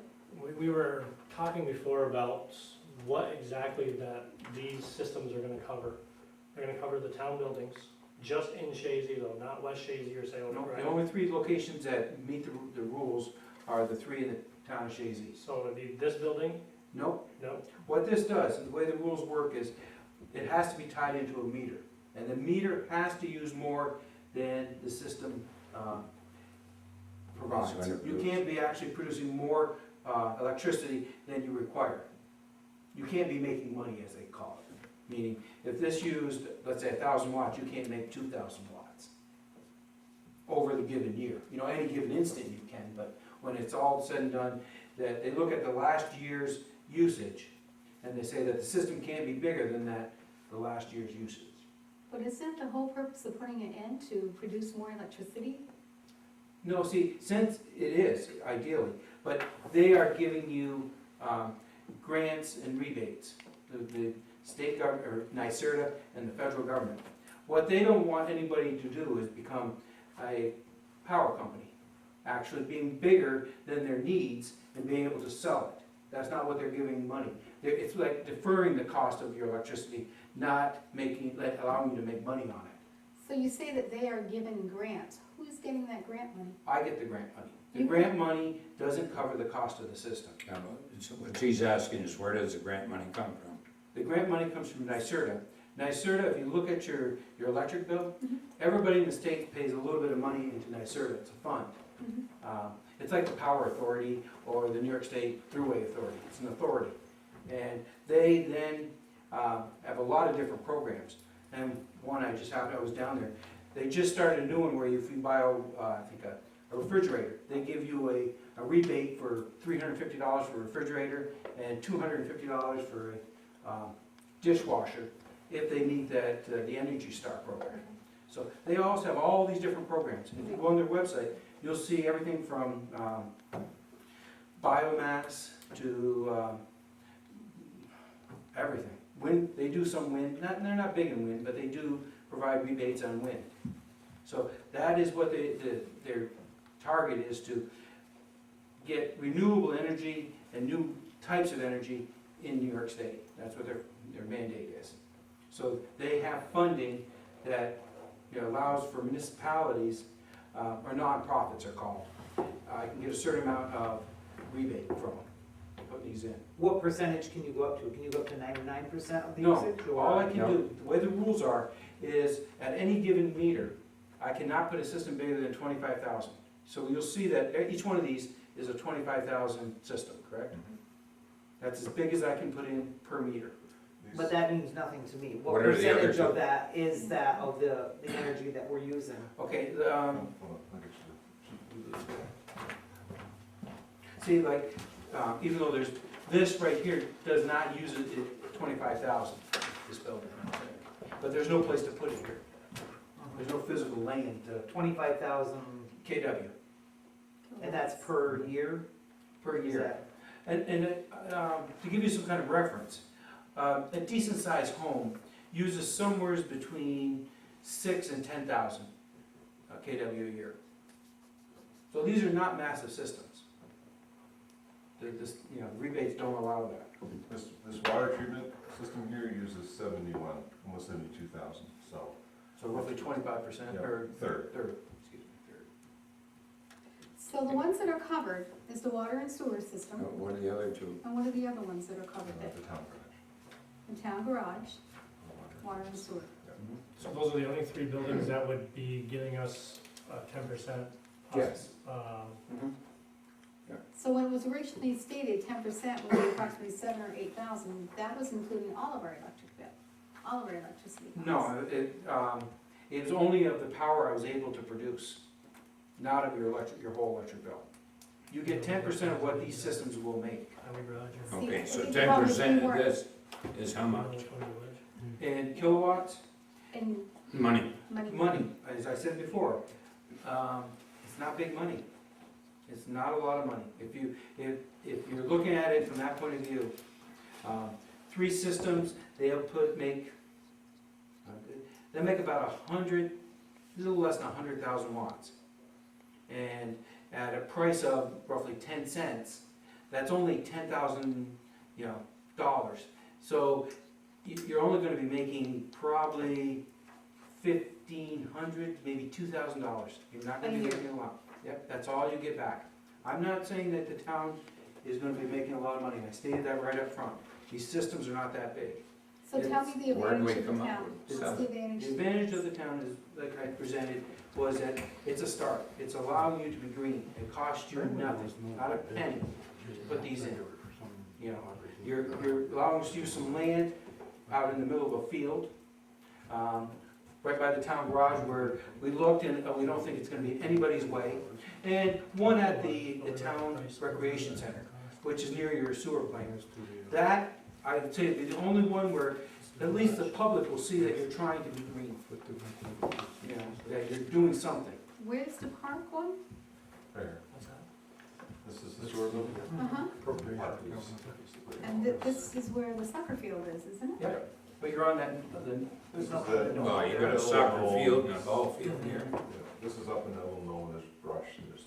we were talking before about what exactly that these systems are gonna cover. They're gonna cover the town buildings, just in Chazy though, not West Chazy or Salem, No, right? the only 3 locations that meet the rules are the 3 in the town of Chazy. So it'd be this building? Nope. No? What this does, and the way the rules work is, it has to be tied into a meter. And the meter has to use more than the system provides. You can't be actually producing more electricity than you require. You can't be making money, as they call it. Meaning, if this used, let's say 1,000 watts, you can't make 2,000 watts over the given year. You know, any given instant you can, but when it's all said and done, that they look at the last year's usage, and they say that the system can't be bigger than that, the last year's usage. But isn't the whole purpose of putting it in to produce more electricity? No, see, since it is, ideally, but they are giving you grants and rebates, the state government, or NYSERDA, and the federal government. What they don't want anybody to do is become a power company, actually being bigger than their needs and being able to sell it. That's not what they're giving money. It's like deferring the cost of your electricity, not allowing you to make money on it. So you say that they are given grants. Who's getting that grant money? I get the grant money. The You- grant money doesn't cover the cost of the system. So what she's asking is, where does the grant money come from? The grant money comes from NYSERDA. NYSERDA, if you look at your electric bill, Mhm. everybody in the state pays a little bit of money into NYSERDA. It's a fund. It's like the Power Authority or the New York State Thruway Authority. It's an authority. And they then have a lot of different programs. And one I was down there, they just started a new one where if you buy I think a refrigerator, they give you a rebate for $350 for a refrigerator and $250 for a dishwasher if they meet the Energy Star program. So they also have all these different programs. And if you go on their website, you'll see everything from biomass to everything. Wind, they do some wind, they're not big in wind, but they do provide rebates on wind. So that is what their target is, to get renewable energy and new types of energy in New York State. That's what their mandate is. So they have funding that allows for municipalities or nonprofits are called. I can get a certain amount of rebate from them, put these in. What percentage can you go up to? Can you go up to 99% of the No, usage? or- all I can do, the way the rules are, is at any given meter, I cannot put a system bigger than 25,000. So you'll see that each one of these is a 25,000 system, correct? That's as big as I can put in per meter. But that means nothing to me. What What are the other percentage of two? that is that of the energy that we're using? Okay, Hold on, I'll get you the sheet. see, like, even though there's, this right here does not use it at 25,000, this building. But there's no place to put it here. There's no physical land to 25,000, KW and that's per year? per Is year. that- To give you some kind of reference, a decent sized home uses somewhere between 6 and 10,000 KW a year. So these are not massive systems. Rebates don't allow that. This water treatment system here uses 71, almost 72,000, so, So roughly 25%, yeah, or third. excuse me, third. So the ones that are covered is the water and sewer system, What are the other two? and what are the other ones that are covered At there? the town garage. The town garage, Water. water and sewer. So those are the only three buildings that would be giving us 10%? Yes. So when it was originally stated, 10% would be approximately 7,000 or 8,000, that was including all of our electric bill, all of our electricity costs. No, it was only of the power I was able to produce, not of your whole electric bill. You get 10% of what these systems will make. Highway garage or- See, Okay, I so think the problem is 10% we of weren't- this is how much? And kilowatts, And Money. money, as I said before, it's not big money. It's not a lot of money. If you're looking at it from that point of view, 3 systems, they'll make about 100, a little less than 100,000 watts. And at a price of roughly 10 cents, that's only $10,000, dollars. So you're only gonna be making probably $1,500, maybe $2,000. You're not gonna A be year. making a lot. Yep, that's all you get back. I'm not saying that the town is gonna be making a lot of money. I stated that right up front. These systems are not that big. so tell me the Where do we advantage of the come up town. with What's the advantage? The advantage of the town is, like I presented, was that it's a start. It's allowing you to be green. It costs you nothing, not a penny to put these in. You're allowing us to use some land out in the middle of a field, right by the town garage where we looked and we don't think it's gonna be anybody's way. And one at the town recreation center, which is near your sewer plant. That, I would say, is the only one where at least the public will see that you're trying to be green. That you're doing something. Where's the park one? Right here. What's that? This is the sewer building. Uh-huh, Park is- and this is where the soccer field is, isn't it? Yep. But you're on that, This is the. Well, you got a soccer field and a ball field here. Yeah, this is up in that little known as brush, and there's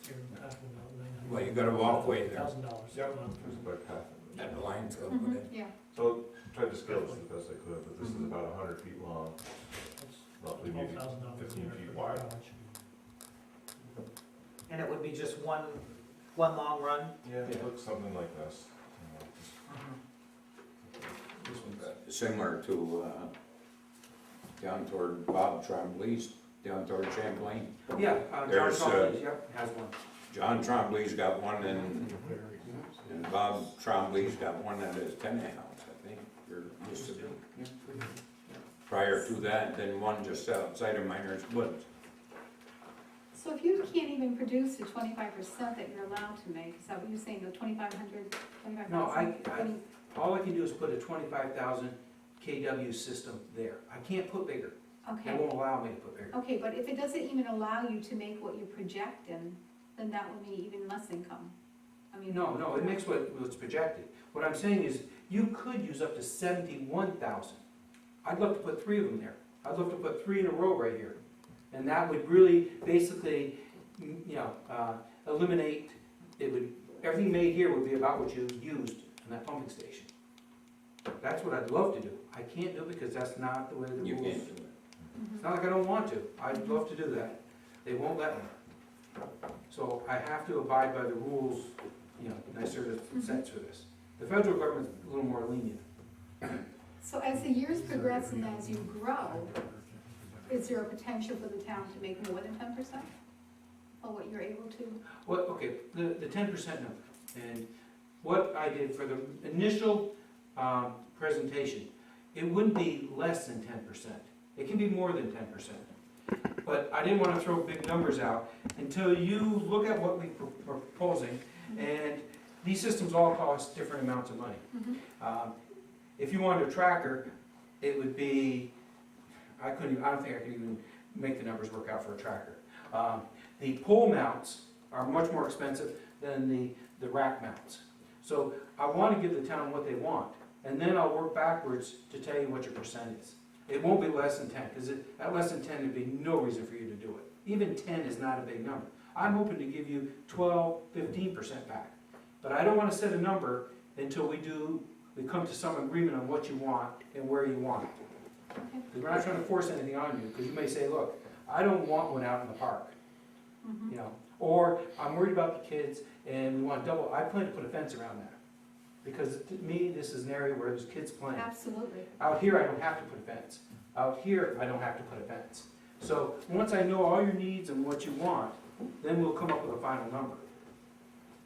You're talking about 900. Well, you got a walkway there. $1,000. Yep. there's a bike path. in there. And the lines go with Mhm, it. yeah. So, tried to scale this as best I could, but this is about 100 feet long, roughly maybe $12,000 15 a year feet for wide. garage. And it would be just one long run? Yeah, it looks something like this. Similar to, down toward Bob Trombley's, down toward Champlain. yeah, John There's, Collins, yep, has one. John Trombley's got one and Bob Trombley's got one at his tenant house, I think, or used to be. Prior to that, then one just outside of Miners Woods. So if you can't even produce the 25% that you're allowed to make, is that what you're saying, the 2,500, 25,000? No, all I can do is put a 25,000 KW system there. I can't put bigger. They Okay, won't allow me to put bigger. okay, but if it doesn't even allow you to make what you project in, then that would mean even less income. I mean. No, it makes what's projected. What I'm saying is, you could use up to 71,000. I'd love to put 3 of them there. I'd love to put 3 in a row right here. And that would really, basically, eliminate, everything made here would be about what you used in that pumping station. That's what I'd love to do. I can't do it because that's not the way the You rules. can't do it. Mhm. It's not like I don't want to. I'd love to do that. They won't let me. So I have to abide by the rules, you know, NYSERDA sets for this. The federal government's a little more lenient. So as the years progress and as you grow, is there a potential for the town to make more than 10% of what you're able to? Well, okay, the 10% number, and what I did for the initial presentation, it wouldn't be less than 10%. It can be more than 10%. But I didn't want to throw big numbers out until you look at what we are proposing, and these systems all cost different amounts of money. If you wanted a tracker, it would be, I don't think I could even make the numbers work out for a tracker. The pole mounts are much more expensive than the rack mounts. So I want to give the town what they want, and then I'll work backwards to tell you what your percent is. It won't be less than 10, because at less than 10, there'd be no reason for you to do it. Even 10 is not a big number. I'm hoping to give you 12, 15% back. But I don't want to set a number until we come to some agreement on what you want and where you want it. Because we're not trying to force anything on you, because you may say, look, I don't want one out in the park, you know, or I'm worried about the kids and we want double. I plan to put a fence around that, because to me, this is an area where there's kids playing. Absolutely. Out here, I don't have to put a fence. Out here, I don't have to put a fence. So once I know all your needs and what you want, then we'll come up with a final number.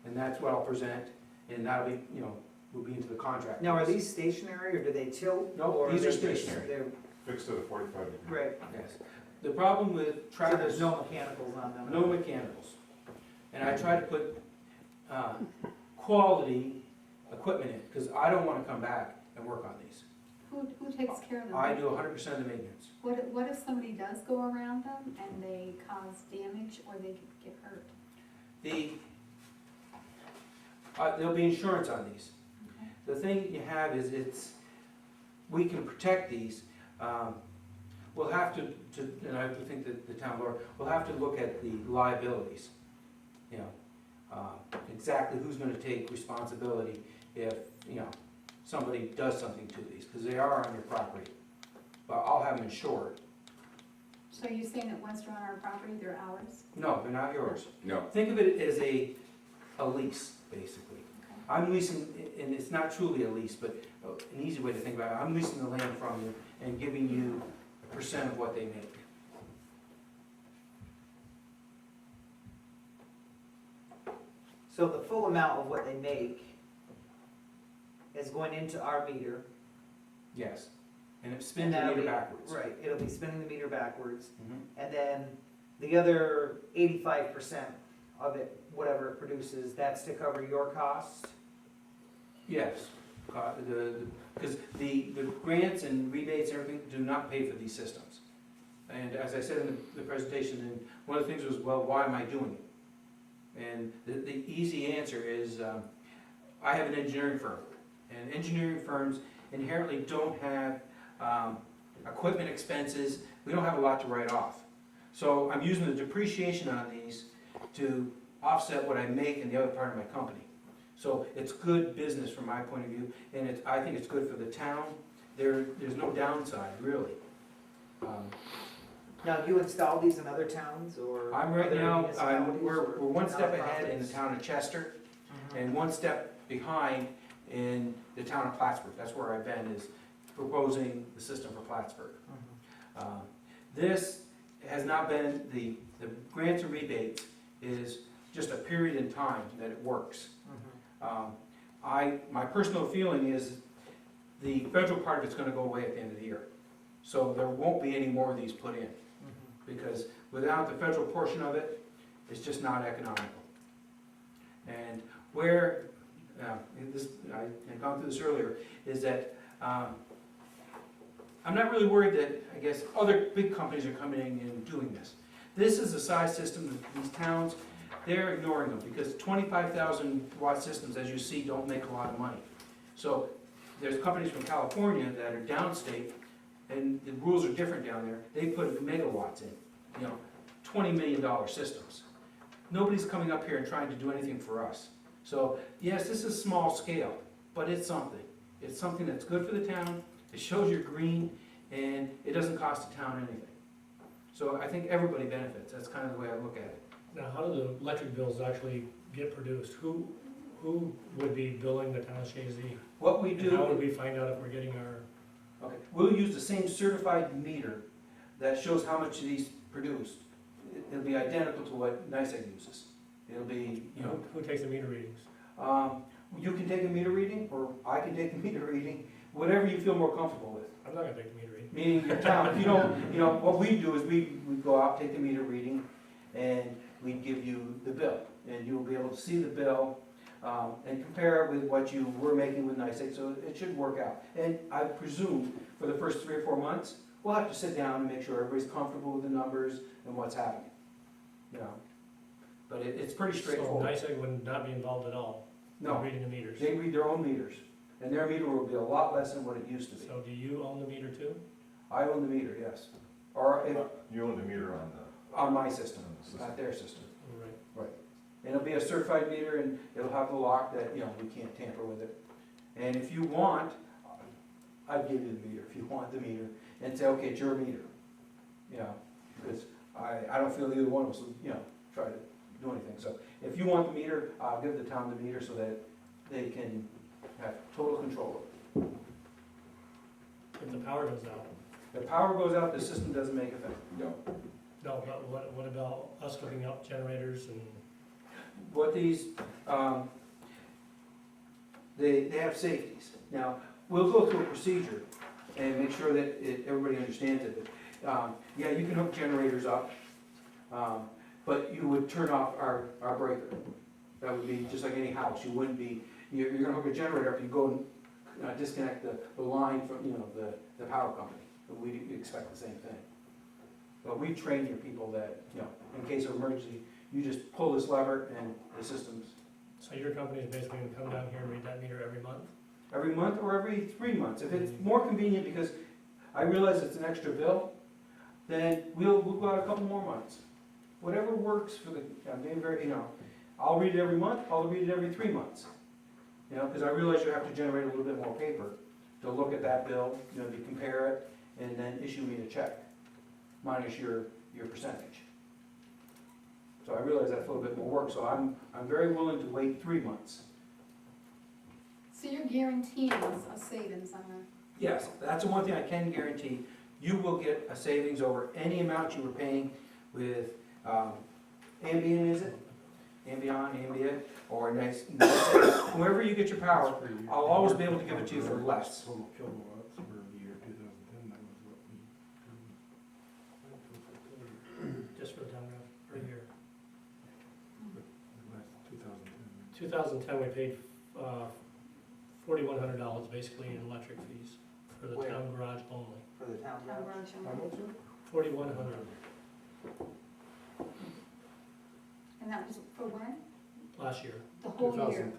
And that's what I'll present, and that'll be, you know, we'll be into the contract. Now, are these stationary or do they tilt? No, or these are they just- stationary. they're- Fixed at a 45 degree. Right, Yes. The problem with so tractors, there's no mechanicals on them? no mechanicals. And I try to put quality equipment in, because I don't want to come back and work on these. Who takes care of them? I do 100% of the maintenance. What if somebody does go around them and they cause damage or they get hurt? There'll be insurance on these. Okay. The thing you have is we can protect these. We'll have to, and I think that the town board, will have to look at the liabilities. You know, exactly who's gonna take responsibility if, you know, somebody does something to these, because they are on your property. But I'll have them insured. So you're saying that once they're on our property, they're ours? No, they're not yours. No. Think of it as a lease, basically. Okay. I'm leasing, and it's not truly a lease, but an easy way to think about it, I'm leasing the land from you and giving you a percent of what they make. So the full amount of what they make is going into our meter. Yes. And it spins the that'll meter be- backwards. Right, it'll be spinning the meter backwards, Mhm. and then the other 85% of it, whatever it produces, that's to cover your cost? Yes. Because the grants and rebates and everything do not pay for these systems. And as I said in the presentation, and one of the things was, well, why am I doing it? And the easy answer is, I have an engineering firm, and engineering firms inherently don't have equipment expenses. We don't have a lot to write off. So I'm using the depreciation on these to offset what I make in the other part of my company. So it's good business from my point of view, and I think it's good for the town. There's no downside, really. Now, you install these in other towns, or? I'm right other now, municipalities, we're or one step ahead in the nonprofits? town of Chester, Mhm. and one step behind in the town of Plattsburgh. That's where I've been, is proposing the system for Plattsburgh. Mhm. This has not been, the grants and rebates is just a period in time that it works. Mhm. My personal feeling is the federal part of it's gonna go away at the end of the year. So there won't be any more of these put in, Mhm. because without the federal portion of it, it's just not economical. And where, I've gone through this earlier, is that, I'm not really worried that, I guess, other big companies are coming in and doing this. This is a size system that these towns, they're ignoring them, because 25,000 watt systems, as you see, don't make a lot of money. So there's companies from California that are downstate, and the rules are different down there. They put megawatts in, you know, $20 million systems. Nobody's coming up here and trying to do anything for us. So yes, this is small scale, but it's something. It's something that's good for the town. It shows you're green, and it doesn't cost the town anything. So I think everybody benefits, that's kind of the way I look at it. Now, how do the electric bills actually get produced? Who would be billing the town of Chazy? What we And how would do, we find out if we're getting our, okay, we'll use the same certified meter that shows how much these produced. It'll be identical to what NICEAG uses. It'll be, you know, who takes the meter readings? you can take a meter reading, or I can take a meter reading, whatever you feel more comfortable with. I'm not gonna take the meter reading. Meaning your town, if you don't, you know, what we do is we go out, take the meter reading, and we give you the bill. And you'll be able to see the bill, and compare it with what you were making with NICEAG, so it should work out. And I presume for the first 3 or 4 months, we'll have to sit down and make sure everybody's comfortable with the numbers and what's happening, you know. But it's pretty So straightforward. NICEAG would not be involved at all in No, reading the meters? they read their own meters, and their meter will be a lot less than what it used to be. So do you own the meter too? I own the meter, yes, or if, You own the meter on on my system, the system. not their system. Right. And it'll be a certified meter, and it'll have the lock that, you know, we can't tamper with it. And if you want, I'd give you the meter, if you want the meter, and say, okay, it's your meter. You know, because I don't feel either one of us would, you know, try to do anything. So if you want the meter, I'll give the town the meter so that they can have total control of it. If the power goes out? If power goes out, the system doesn't make a thing. No. No, but what about us hooking up generators and? What these, they have safeties. Now, we'll go through a procedure and make sure that everybody understands it. Yeah, you can hook generators up, but you would turn off our breaker. That would be just like any house. You wouldn't be, you're gonna hook a generator up, you go and disconnect the line from, you know, the power company. We expect the same thing. But we train your people that, you know, in case of emergency, you just pull this lever and the system's So your company is basically gonna come down here and read that meter every month? every month or every 3 months. If it's more convenient, because I realize it's an extra bill, then we'll go out a couple more months. Whatever works for the, I'm being very, you know, I'll read it every month, I'll read it every 3 months. You know, because I realize you have to generate a little bit more paper to look at that bill, you know, to compare it, and then issue me a check, minus your percentage. So I realize that's a little bit more work, so I'm very willing to wait 3 months. So you're guaranteeing us a savings on our, Yes, that's the one thing I can guarantee. You will get a savings over any amount you were paying with Ambient, is it? Ambient, or whoever you get your power, I'll always be able to give it to you for less. Total kilowatts for the year 2010, that was what we, Just for the town, right here. last 2010. 2010, we paid $4,100 basically in electric fees for the Where? town garage only. For the town our garage. garage. 4,100. And that was for when? Last year. The whole year?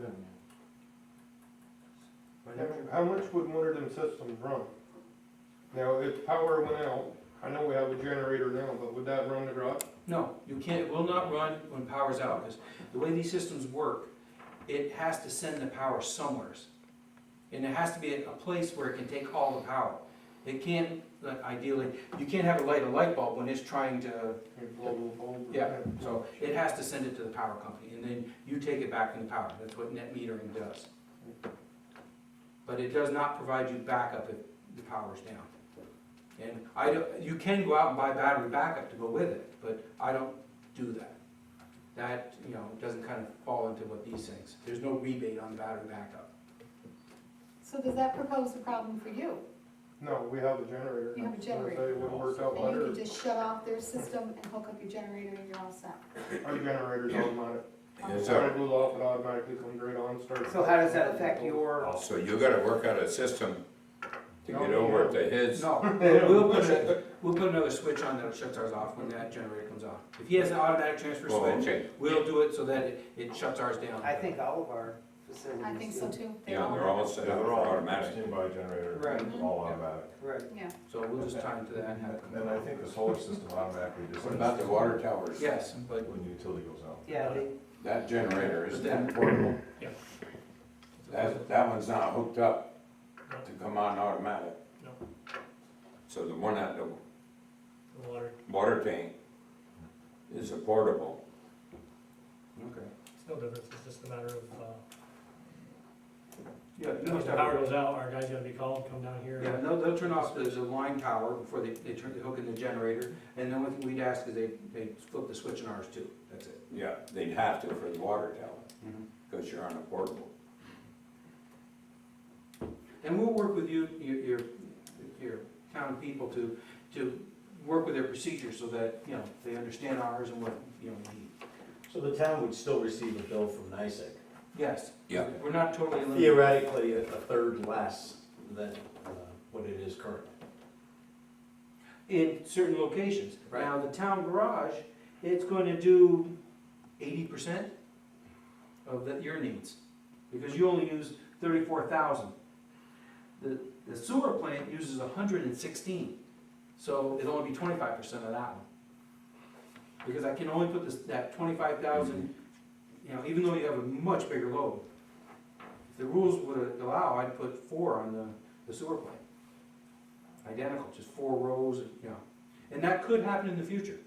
2010, How much would one of them systems run? Now, if power went out, I know we have a generator now, but would that run the garage? No, you can't, it will not run when power's out, because the way these systems work, it has to send the power somewhere. And it has to be at a place where it can take all the power. It can't, like, ideally, you can't have it light a light bulb when it's trying to, yeah, so it has to send it to the power company, and then you take it back from the power. That's what net metering does. But it does not provide you backup if the power's down. And you can go out and buy battery backup to go with it, but I don't do that. That, you know, doesn't kind of fall into what these things. There's no rebate on battery backup. So does that propose a problem for you? No, we have a generator. You have a I was gonna generator. say, it would've worked out And you better. can just shut off their system and hook up your generator and you're all set? Our generator's automatic. It's When a- I blew off, it automatically comes right on, starts. So how does that affect your, So you gotta work out a system to get over to his. No, we'll put another switch on that shuts ours off when that generator comes on. If he has an automatic transfer Oh, switch, okay. we'll do it so that it shuts ours down. I think all of our facilities. I think so too. Yeah, they're all set Yeah, up they're for all automatic. standby generator, Right. all automatic. Right. Yeah. So we'll just tie into that and have it come And on. I think the solar system automatically just. What about the water towers? Yes, but When the utility goes out. Yeah, they, That generator is But then- that portable. Yeah. That one's not hooked up No, to come on automatic. no. So the one at the the water. Water tank is a portable. Okay. It's no difference, it's just a matter of, Yeah, when you the must have. power goes out, our guys gotta be called, come down here. Yeah, they'll turn off the line power before they hook in the generator, and the only thing we'd ask is they flip the switch in ours too, that's it. Yeah, they'd have to for the water tower, because you're on a portable. And we'll work with you, your town people to work with their procedures so that, you know, they understand ours and what, you know, we need. So the town would still receive a bill from NICEAG, Yes. Yeah. We're not totally eliminating. theoretically a third less than what it is currently. In certain locations. Right. Now, the town garage, it's gonna do 80% of your needs, because you only use 34,000. The sewer plant uses 116, so it'll only be 25% of that one. Because I can only put that 25,000, you know, even though you have a much bigger load. If the rules would allow, I'd put 4 on the sewer plant. Identical, just 4 rows, you know. And that could happen in the future.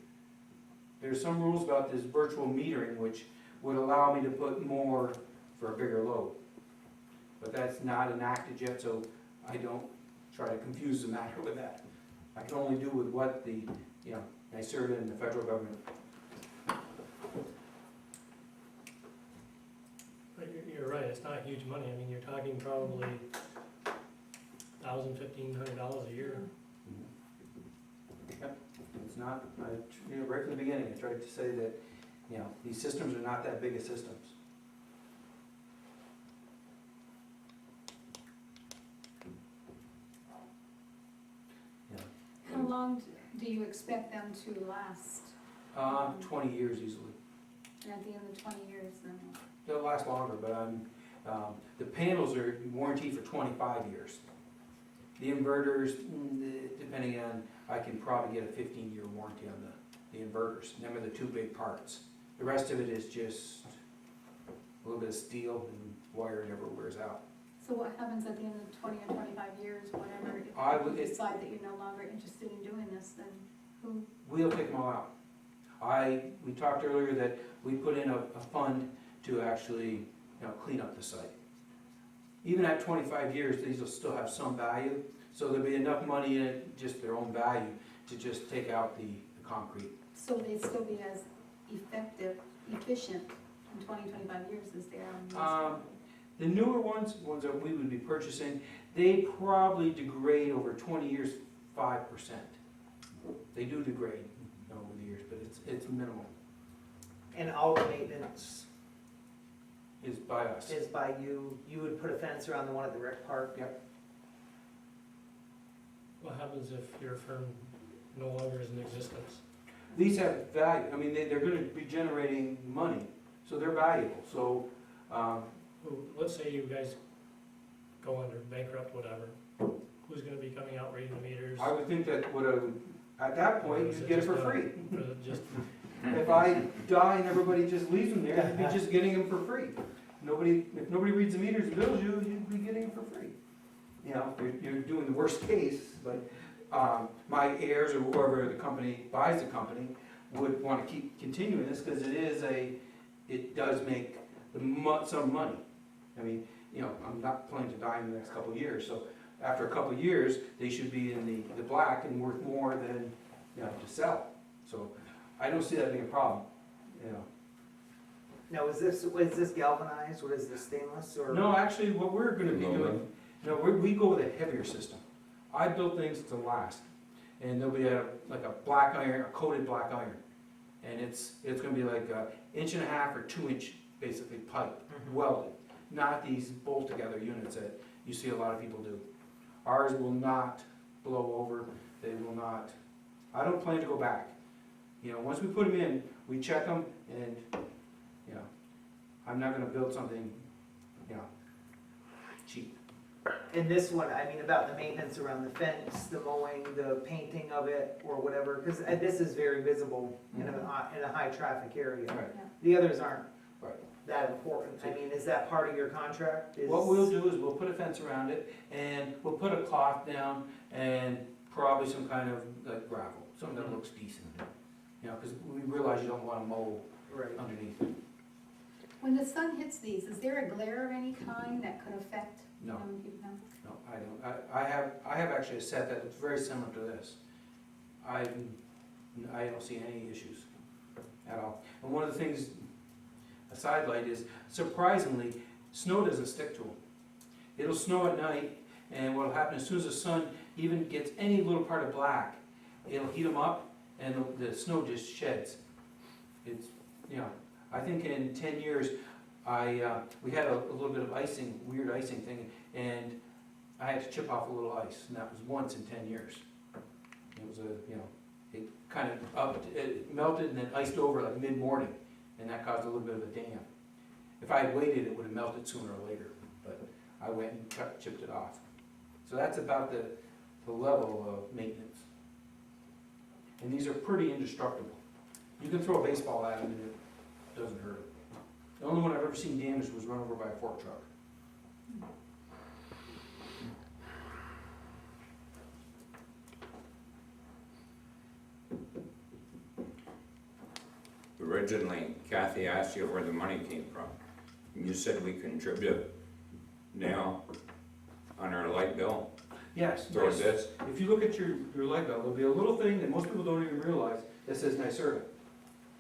There's some rules about this virtual metering which would allow me to put more for a bigger load. But that's not enacted yet, so I don't try to confuse the matter with that. I can only do with what the, you know, NYSERDA and the federal government. But you're right, it's not huge money, I mean, you're talking probably $1,000–1,500 a year. Yep, it's not, you know, right from the beginning, I tried to say that, you know, these systems are not that big of systems. How long do you expect them to last? 20 years easily. And at the end of 20 years, then? They'll last longer, but the panels are warranted for 25 years. The inverters, depending on, I can probably get a 15-year warranty on the inverters. Them are the 2 big parts. The rest of it is just a little bit of steel and wire never wears out. So what happens at the end of 20 or 25 years, whenever I you would- decide that you're no longer interested in doing this, then who? We'll take them all out. We talked earlier that we put in a fund to actually, you know, clean up the site. Even at 25 years, these will still have some value, so there'll be enough money in it, just their own value, to just take out the concrete. So they'd still be as efficient in 20, 25 years as they are in these? The newer ones that we would be purchasing, they probably degrade over 20 years 5%. They do degrade over the years, but it's minimal. And all the maintenance Is by us. is by you. You would put a fence around the one at the rec park? Yep. What happens if your firm no longer is in existence? These have value. I mean, they're going to be generating money, so they're valuable. So, Let's say you guys go under, bankrupt, whatever, who's gonna be coming out reading the meters? I would think that at that point, Is you'd it get it just for free. Or is it just, If I die and everybody just leaves them there, you'd be just getting them for free. If nobody reads the meters and bills you, you'd be getting them for free. You know, you're doing the worst case, but my heirs or whoever the company buys the company would want to keep continuing this because it does make some money. I mean, you know, I'm not planning to die in the next couple of years, so after a couple of years, they should be in the black and worth more than, you know, to sell. So I don't see that being a problem, you know. Now, is this galvanized? What is this, stainless or? No, actually, what we're gonna be Aluminum. doing, no, we go with a heavier system. I build things to last, and there'll be like a black iron, a coated black iron. And it's gonna be like a 1.5 or 2 inch, basically, pipe, welded. Not these bolt together units that you see a lot of people do. Ours will not blow over, they will not, I don't plan to go back. You know, once we put them in, we check them and, you know, I'm not gonna build something, you know, cheap. And this one, I mean, about the maintenance around the fence, the mowing, the painting of it, or whatever, because this is very visible in a high-traffic area. Right. The others aren't Right. that important. I mean, is that part of your contract? What we'll do is we'll put a fence around it and we'll put a cloth down and probably some kind of like gravel. something that looks decent. You know, because we realize you don't want to mow Right. underneath. When the sun hits these, is there a glare of any kind that could affect? No. No? No, I don't. I have actually a set that looks very similar to this. I don't see any issues at all. And one of the things, a sidelight is, surprisingly, snow doesn't stick to them. It'll snow at night, and what'll happen, as soon as the sun even gets any little part of black, it'll heat them up, and the snow just sheds. It's, you know, I think in 10 years, we had a little bit of icing, weird icing thing, and I had to chip off a little ice, and that was once in 10 years. It was it kind of it melted and then iced over like mid-morning, and that caused a little bit of a dam. If I had waited, it would have melted sooner or later, but I went and chipped it off. So that's about the level of maintenance. And these are pretty indestructible. You can throw a baseball at them and it doesn't hurt it. The only one I've ever seen damaged was run over by a fork truck. Originally, Kathy asked you where the money came from. You said we contribute now on our light bill Yes, towards nice. this. If you look at your light bill, there'll be a little thing that most people don't even realize that says NYSERDA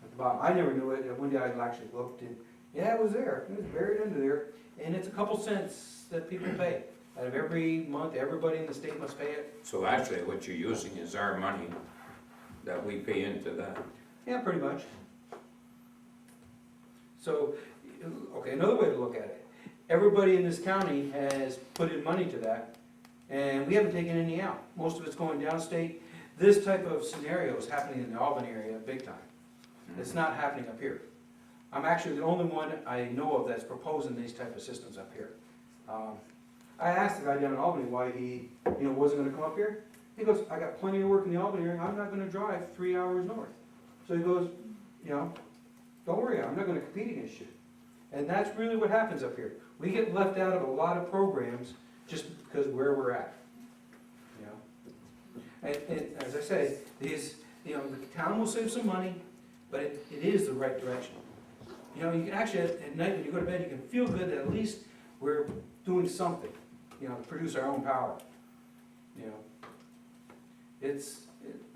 at the bottom. I never knew it, and one day I actually looked and, yeah, it was there. It was buried under there. And it's a couple cents that people pay. Out of every month, everybody in the state must pay it. So actually, what you're using is our money that we pay into that. Yeah, pretty much. So, okay, another way to look at it. Everybody in this county has put in money to that, and we haven't taken any out. Most of it's going downstate. This type of scenario is happening in the Albany area big time. It's not happening up here. I'm actually the only one I know of that's proposing these type of systems up here. I asked the guy down in Albany why he, wasn't gonna come up here. He goes, I got plenty of work in the Albany area, I'm not gonna drive 3 hours north. So he goes, don't worry, I'm not gonna compete against you. And that's really what happens up here. We get left out of a lot of programs just because where we're at. And as I say, these, the town will save some money, but it is the right direction. You can actually, at night when you go to bed, you can feel good that at least we're doing something, to produce our own power.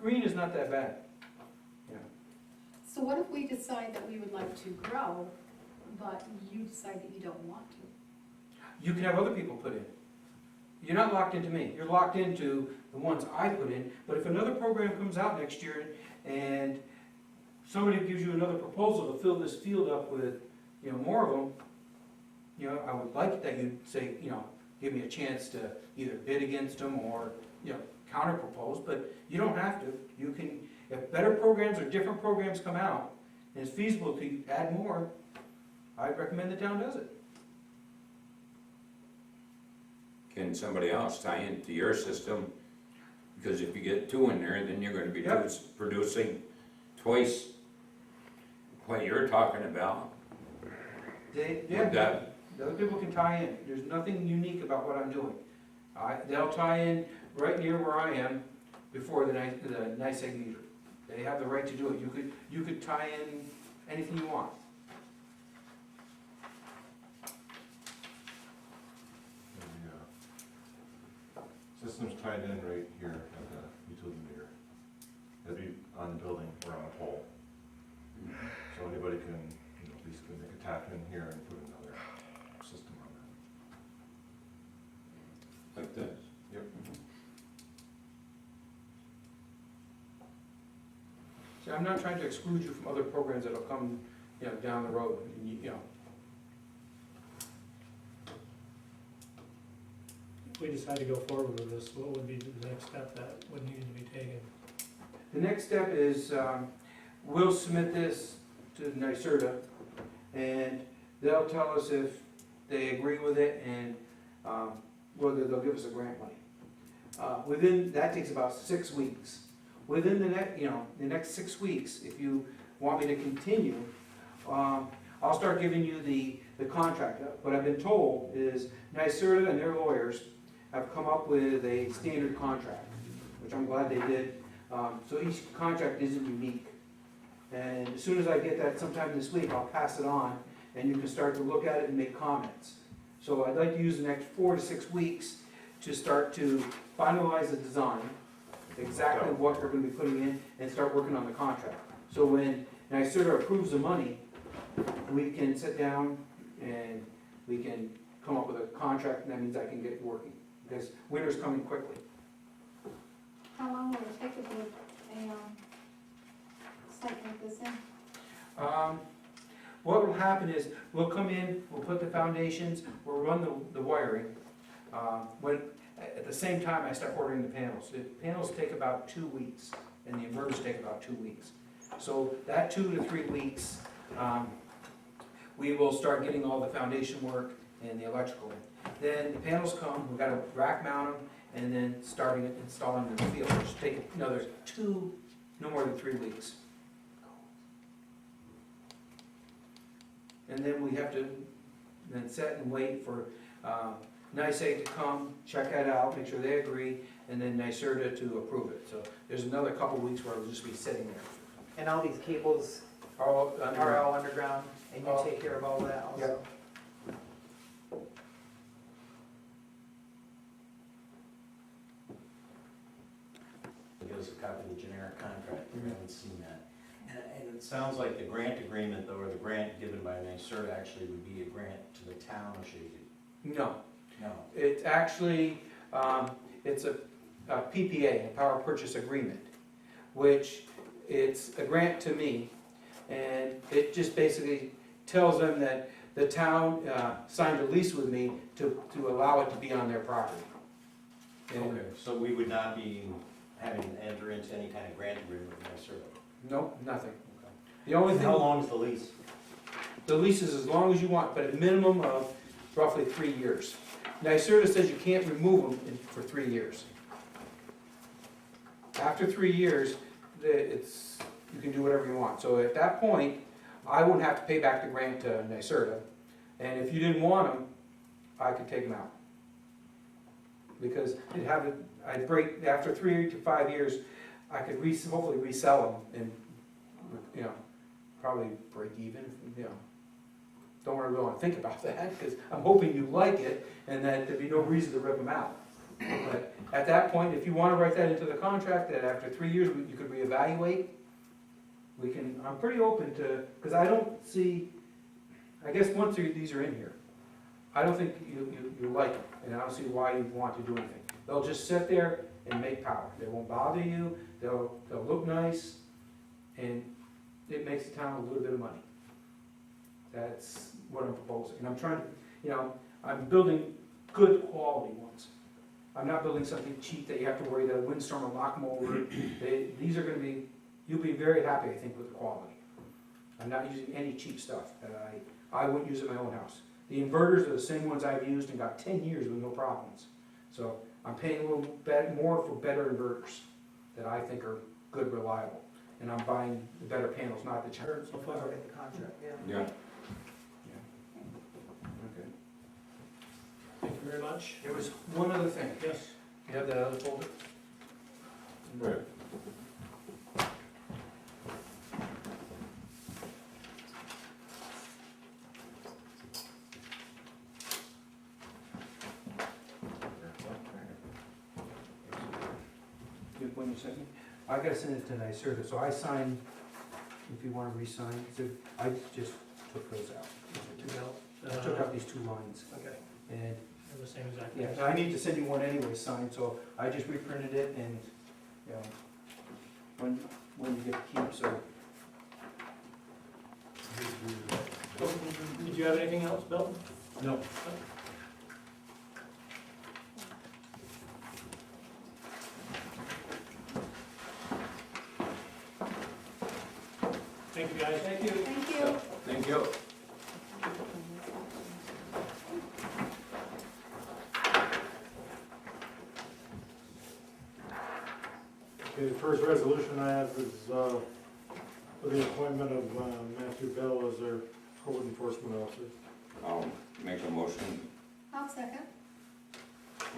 Green is not that bad. So what if we decide that we would like to grow, but you decide that you don't want to? You can have other people put in. You're not locked into me. You're locked into the ones I put in. But if another program comes out next year and somebody gives you another proposal to fill this field up with, more of them, I would like that you'd say, give me a chance to either bid against them or, counter propose. But you don't have to. You can, if better programs or different programs come out and it's feasible to add more, I'd recommend the town does it. Can somebody else tie into your system? Because if you get two in there, then you're gonna be Yep. producing twice what you're talking about. Would that- The other people can tie in. There's nothing unique about what I'm doing. They'll tie in right near where I am before the NYSEG meter. They have the right to do it. You could tie in anything you want. The system's tied in right here at the utility meter. That'd be on the building or on a pole. So anybody can, basically make a tap in here and put another system on that. Like this? Yep. See, I'm not trying to exclude you from other programs that'll come, down the road. If we decide to go forward with this, what would be the next step that would need to be taken? The next step is, we'll submit this to NYSERDA, and they'll tell us if they agree with it and whether they'll give us a grant money. That takes about 6 weeks. Within the next 6 weeks, if you want me to continue, I'll start giving you the contract. What I've been told is NYSERDA and their lawyers have come up with a standard contract, which I'm glad they did. So each contract isn't unique. And as soon as I get that sometime this week, I'll pass it on, and you can start to look at it and make comments. So I'd like to use the next 4 to 6 weeks to start to finalize the design, exactly what we're gonna be putting in, and start working on the contract. So when NYSERDA approves the money, we can sit down and we can come up with a contract, and that means I can get it working, because winter's coming quickly. How long will it take to put a, site like this in? What will happen is, we'll come in, we'll put the foundations, we'll run the wiring. At the same time, I start ordering the panels. The panels take about 2 weeks, and the inverters take about 2 weeks. So that 2 to 3 weeks, we will start getting all the foundation work and the electrical in. Then the panels come, we've got to rack mount them, and then starting it, installing them in the field, which take another 2, no more than 3 weeks. And then we have to then set and wait for NYSEG to come, check that out, make sure they agree, and then NYSERDA to approve it. So there's another couple weeks where it'll just be sitting there. And all these cables All are all underground, and you Oh. take care of all that also? Give us a copy of the generic contract, we haven't seen that. And it sounds like the grant agreement, though, or the grant given by NYSERDA actually would be a grant to the town of Chazy. No, No. it's actually, it's a PPA, a power purchase agreement, which it's a grant to me, and it just basically tells them that the town signed a lease with me to allow it to be on their property. And Okay, so we would not be having to enter into any kind of grant agreement with NYSERDA? nope, nothing. The only And how thing, long is the lease? the lease is as long as you want, but a minimum of roughly 3 years. NYSERDA says you can't remove them for 3 years. After 3 years, you can do whatever you want. So at that point, I wouldn't have to pay back the grant to NYSERDA, and if you didn't want them, I could take them out. Because I'd break, after 3 to 5 years, I could hopefully resell them and, you know, probably break even, you know. Don't really want to think about that, because I'm hoping you like it, and that there'd be no reason to rip them out. But at that point, if you want to write that into the contract, that after 3 years, you could reevaluate, I'm pretty open to, because I don't see, I guess once these are in here, I don't think you like it, and I don't see why you want to do anything. They'll just sit there and make power. They won't bother you, they'll look nice, and it makes the town a little bit of money. That's what I'm proposing, and I'm trying to, I'm building good quality ones. I'm not building something cheap that you have to worry that a windstorm will knock them over. These are gonna be, you'll be very happy, I think, with the quality. I'm not using any cheap stuff that I wouldn't use at my own house. The inverters are the same ones I've used and got 10 years with no problems. So I'm paying a little bit more for better inverters that I think are good, reliable. And I'm buying the better panels, not the cheaper. So far, in the contract, yeah. Yeah. Okay. Thank you very much. There was one other thing. Yes. You have that other folder? Right. When you send me, I gotta send it to NYSERDA, so I sign, if you wanna re-sign, so I just took those out. I took out these 2 lines, Okay, and, they're the same exact. yeah, I need to send you one anyway, signed, so I just reprinted it, and, when you get to keep, so. Did you have anything else, Bill? No. Thank you, guys. Thank you. Thank you. Thank you. Okay, the first resolution I have is, for the appointment of, Matthew Bell as their code enforcement officer. I'll make a motion, I'll second.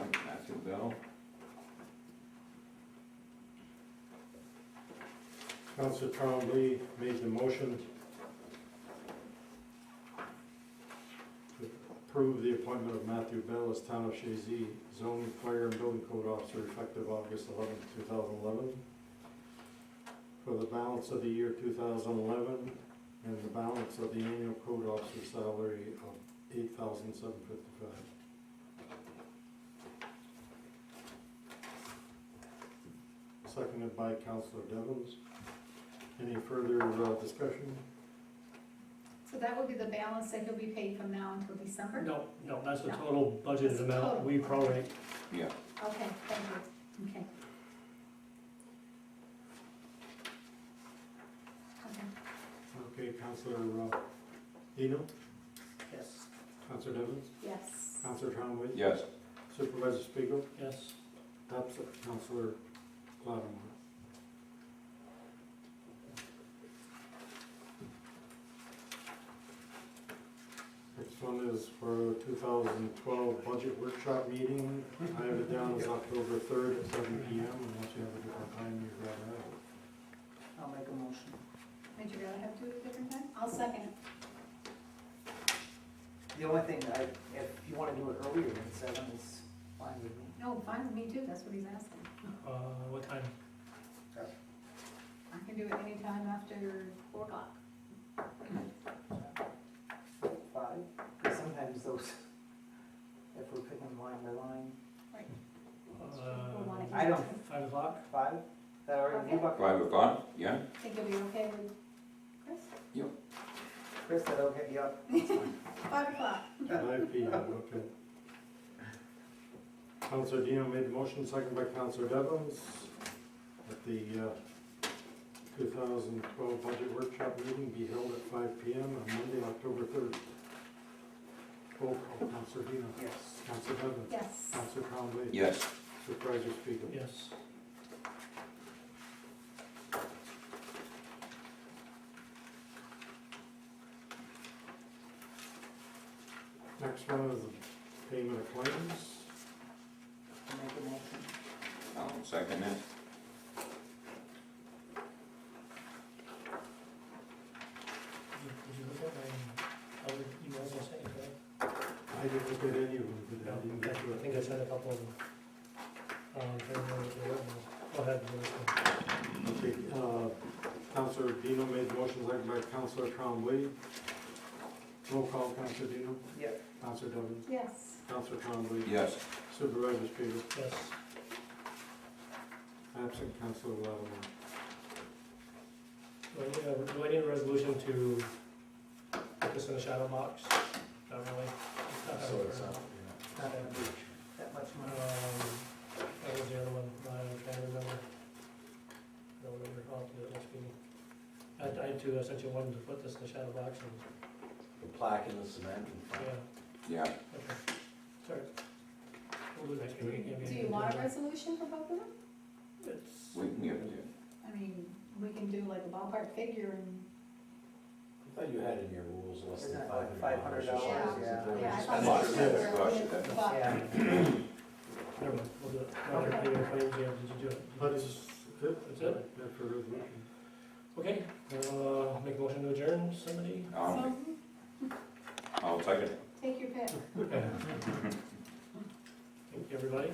like Matthew Bell. Counselor Trombley made the motion to approve the appointment of Matthew Bell as Town of Chazy zoning, fire, and building code officer effective August 11th, 2011, for the balance of the year 2011 and the balance of the annual code officer salary of $8,755. Seconded by Counselor Devons. Any further discussion? So that would be the balance that he'll be paid from now until December? No, that's the No. total budgeted That's the amount, total. we prorate. Yeah. Okay, thank you, okay. Okay, Okay, Counselor Dino, Yes. Counselor Devons, yes. Counselor Trombley, Yes. Supervisor Spiegel, Yes. absent Counselor Lattimore. Next one is for 2012 budget workshop meeting. I have it down as October 3rd at 7 PM, unless you have a different time you'd rather have it. I'll make a motion. Would you rather have two at a different time? I'll second it. The only thing, if you wanna do it earlier than 7 is fine with me. No, fine with me too, that's what he's asking. What time? I can do it anytime after 4 o'clock. 5, because sometimes those, if we're picking line by line, People wanna eat. I don't- 5 o'clock? 5, that already, you buck, 5 o'clock, yeah? Think you'll be okay with Chris? Chris, that okay, yep, that's fine. 5 o'clock. 5 PM, okay. Counselor Dino made the motion, second by Counselor Devons, that the 2012 budget workshop meeting be held at 5 PM on Monday, October 3rd. Roll call, Counselor Dino, Yes. Counselor Devons, Yes. Counselor Trombley, Yes. Supervisor Spiegel. Yes. Next one is the payment of claims. I'll make a motion. I'll second that. Did you look at my other emails I sent you today? I didn't look at any of them, but I didn't get to I it. think I sent a couple of them. Trying to remember what they were. Go ahead. Okay, Counselor Dino made the motion, second by Counselor Trombley. Roll call, Counselor Dino, Yep. Counselor Devons, Yes. Counselor Trombley, Yes. Supervisor Spiegel, Yes. absent Counselor Lattimore. Do I need a resolution to put this in the shadow box? Not really. So it's not, Not that much, that much money. That was the other one, I'm trying to remember. I don't remember, I'll do it next meeting. I sent you one to put this in the shadow box and, the plaque and the cement in front. yeah, Yeah. okay. Sorry. We'll do it next meeting. Do you want a resolution for both of them? It's, We can give it to you. I mean, we can do like a ballpark figure and, I thought you had in your rules less than Isn't it $500. like $500, yeah. Or Yeah, I just- thought Much, so. yeah, gosh, that- But- Yeah. never mind, we'll do it. Okay. Pay your claims, yeah, did you do it? That's it. That's it? Yeah, for resolution. Okay, make a motion to adjourn, somebody? I'll second it. Take your pick. Thank you, everybody.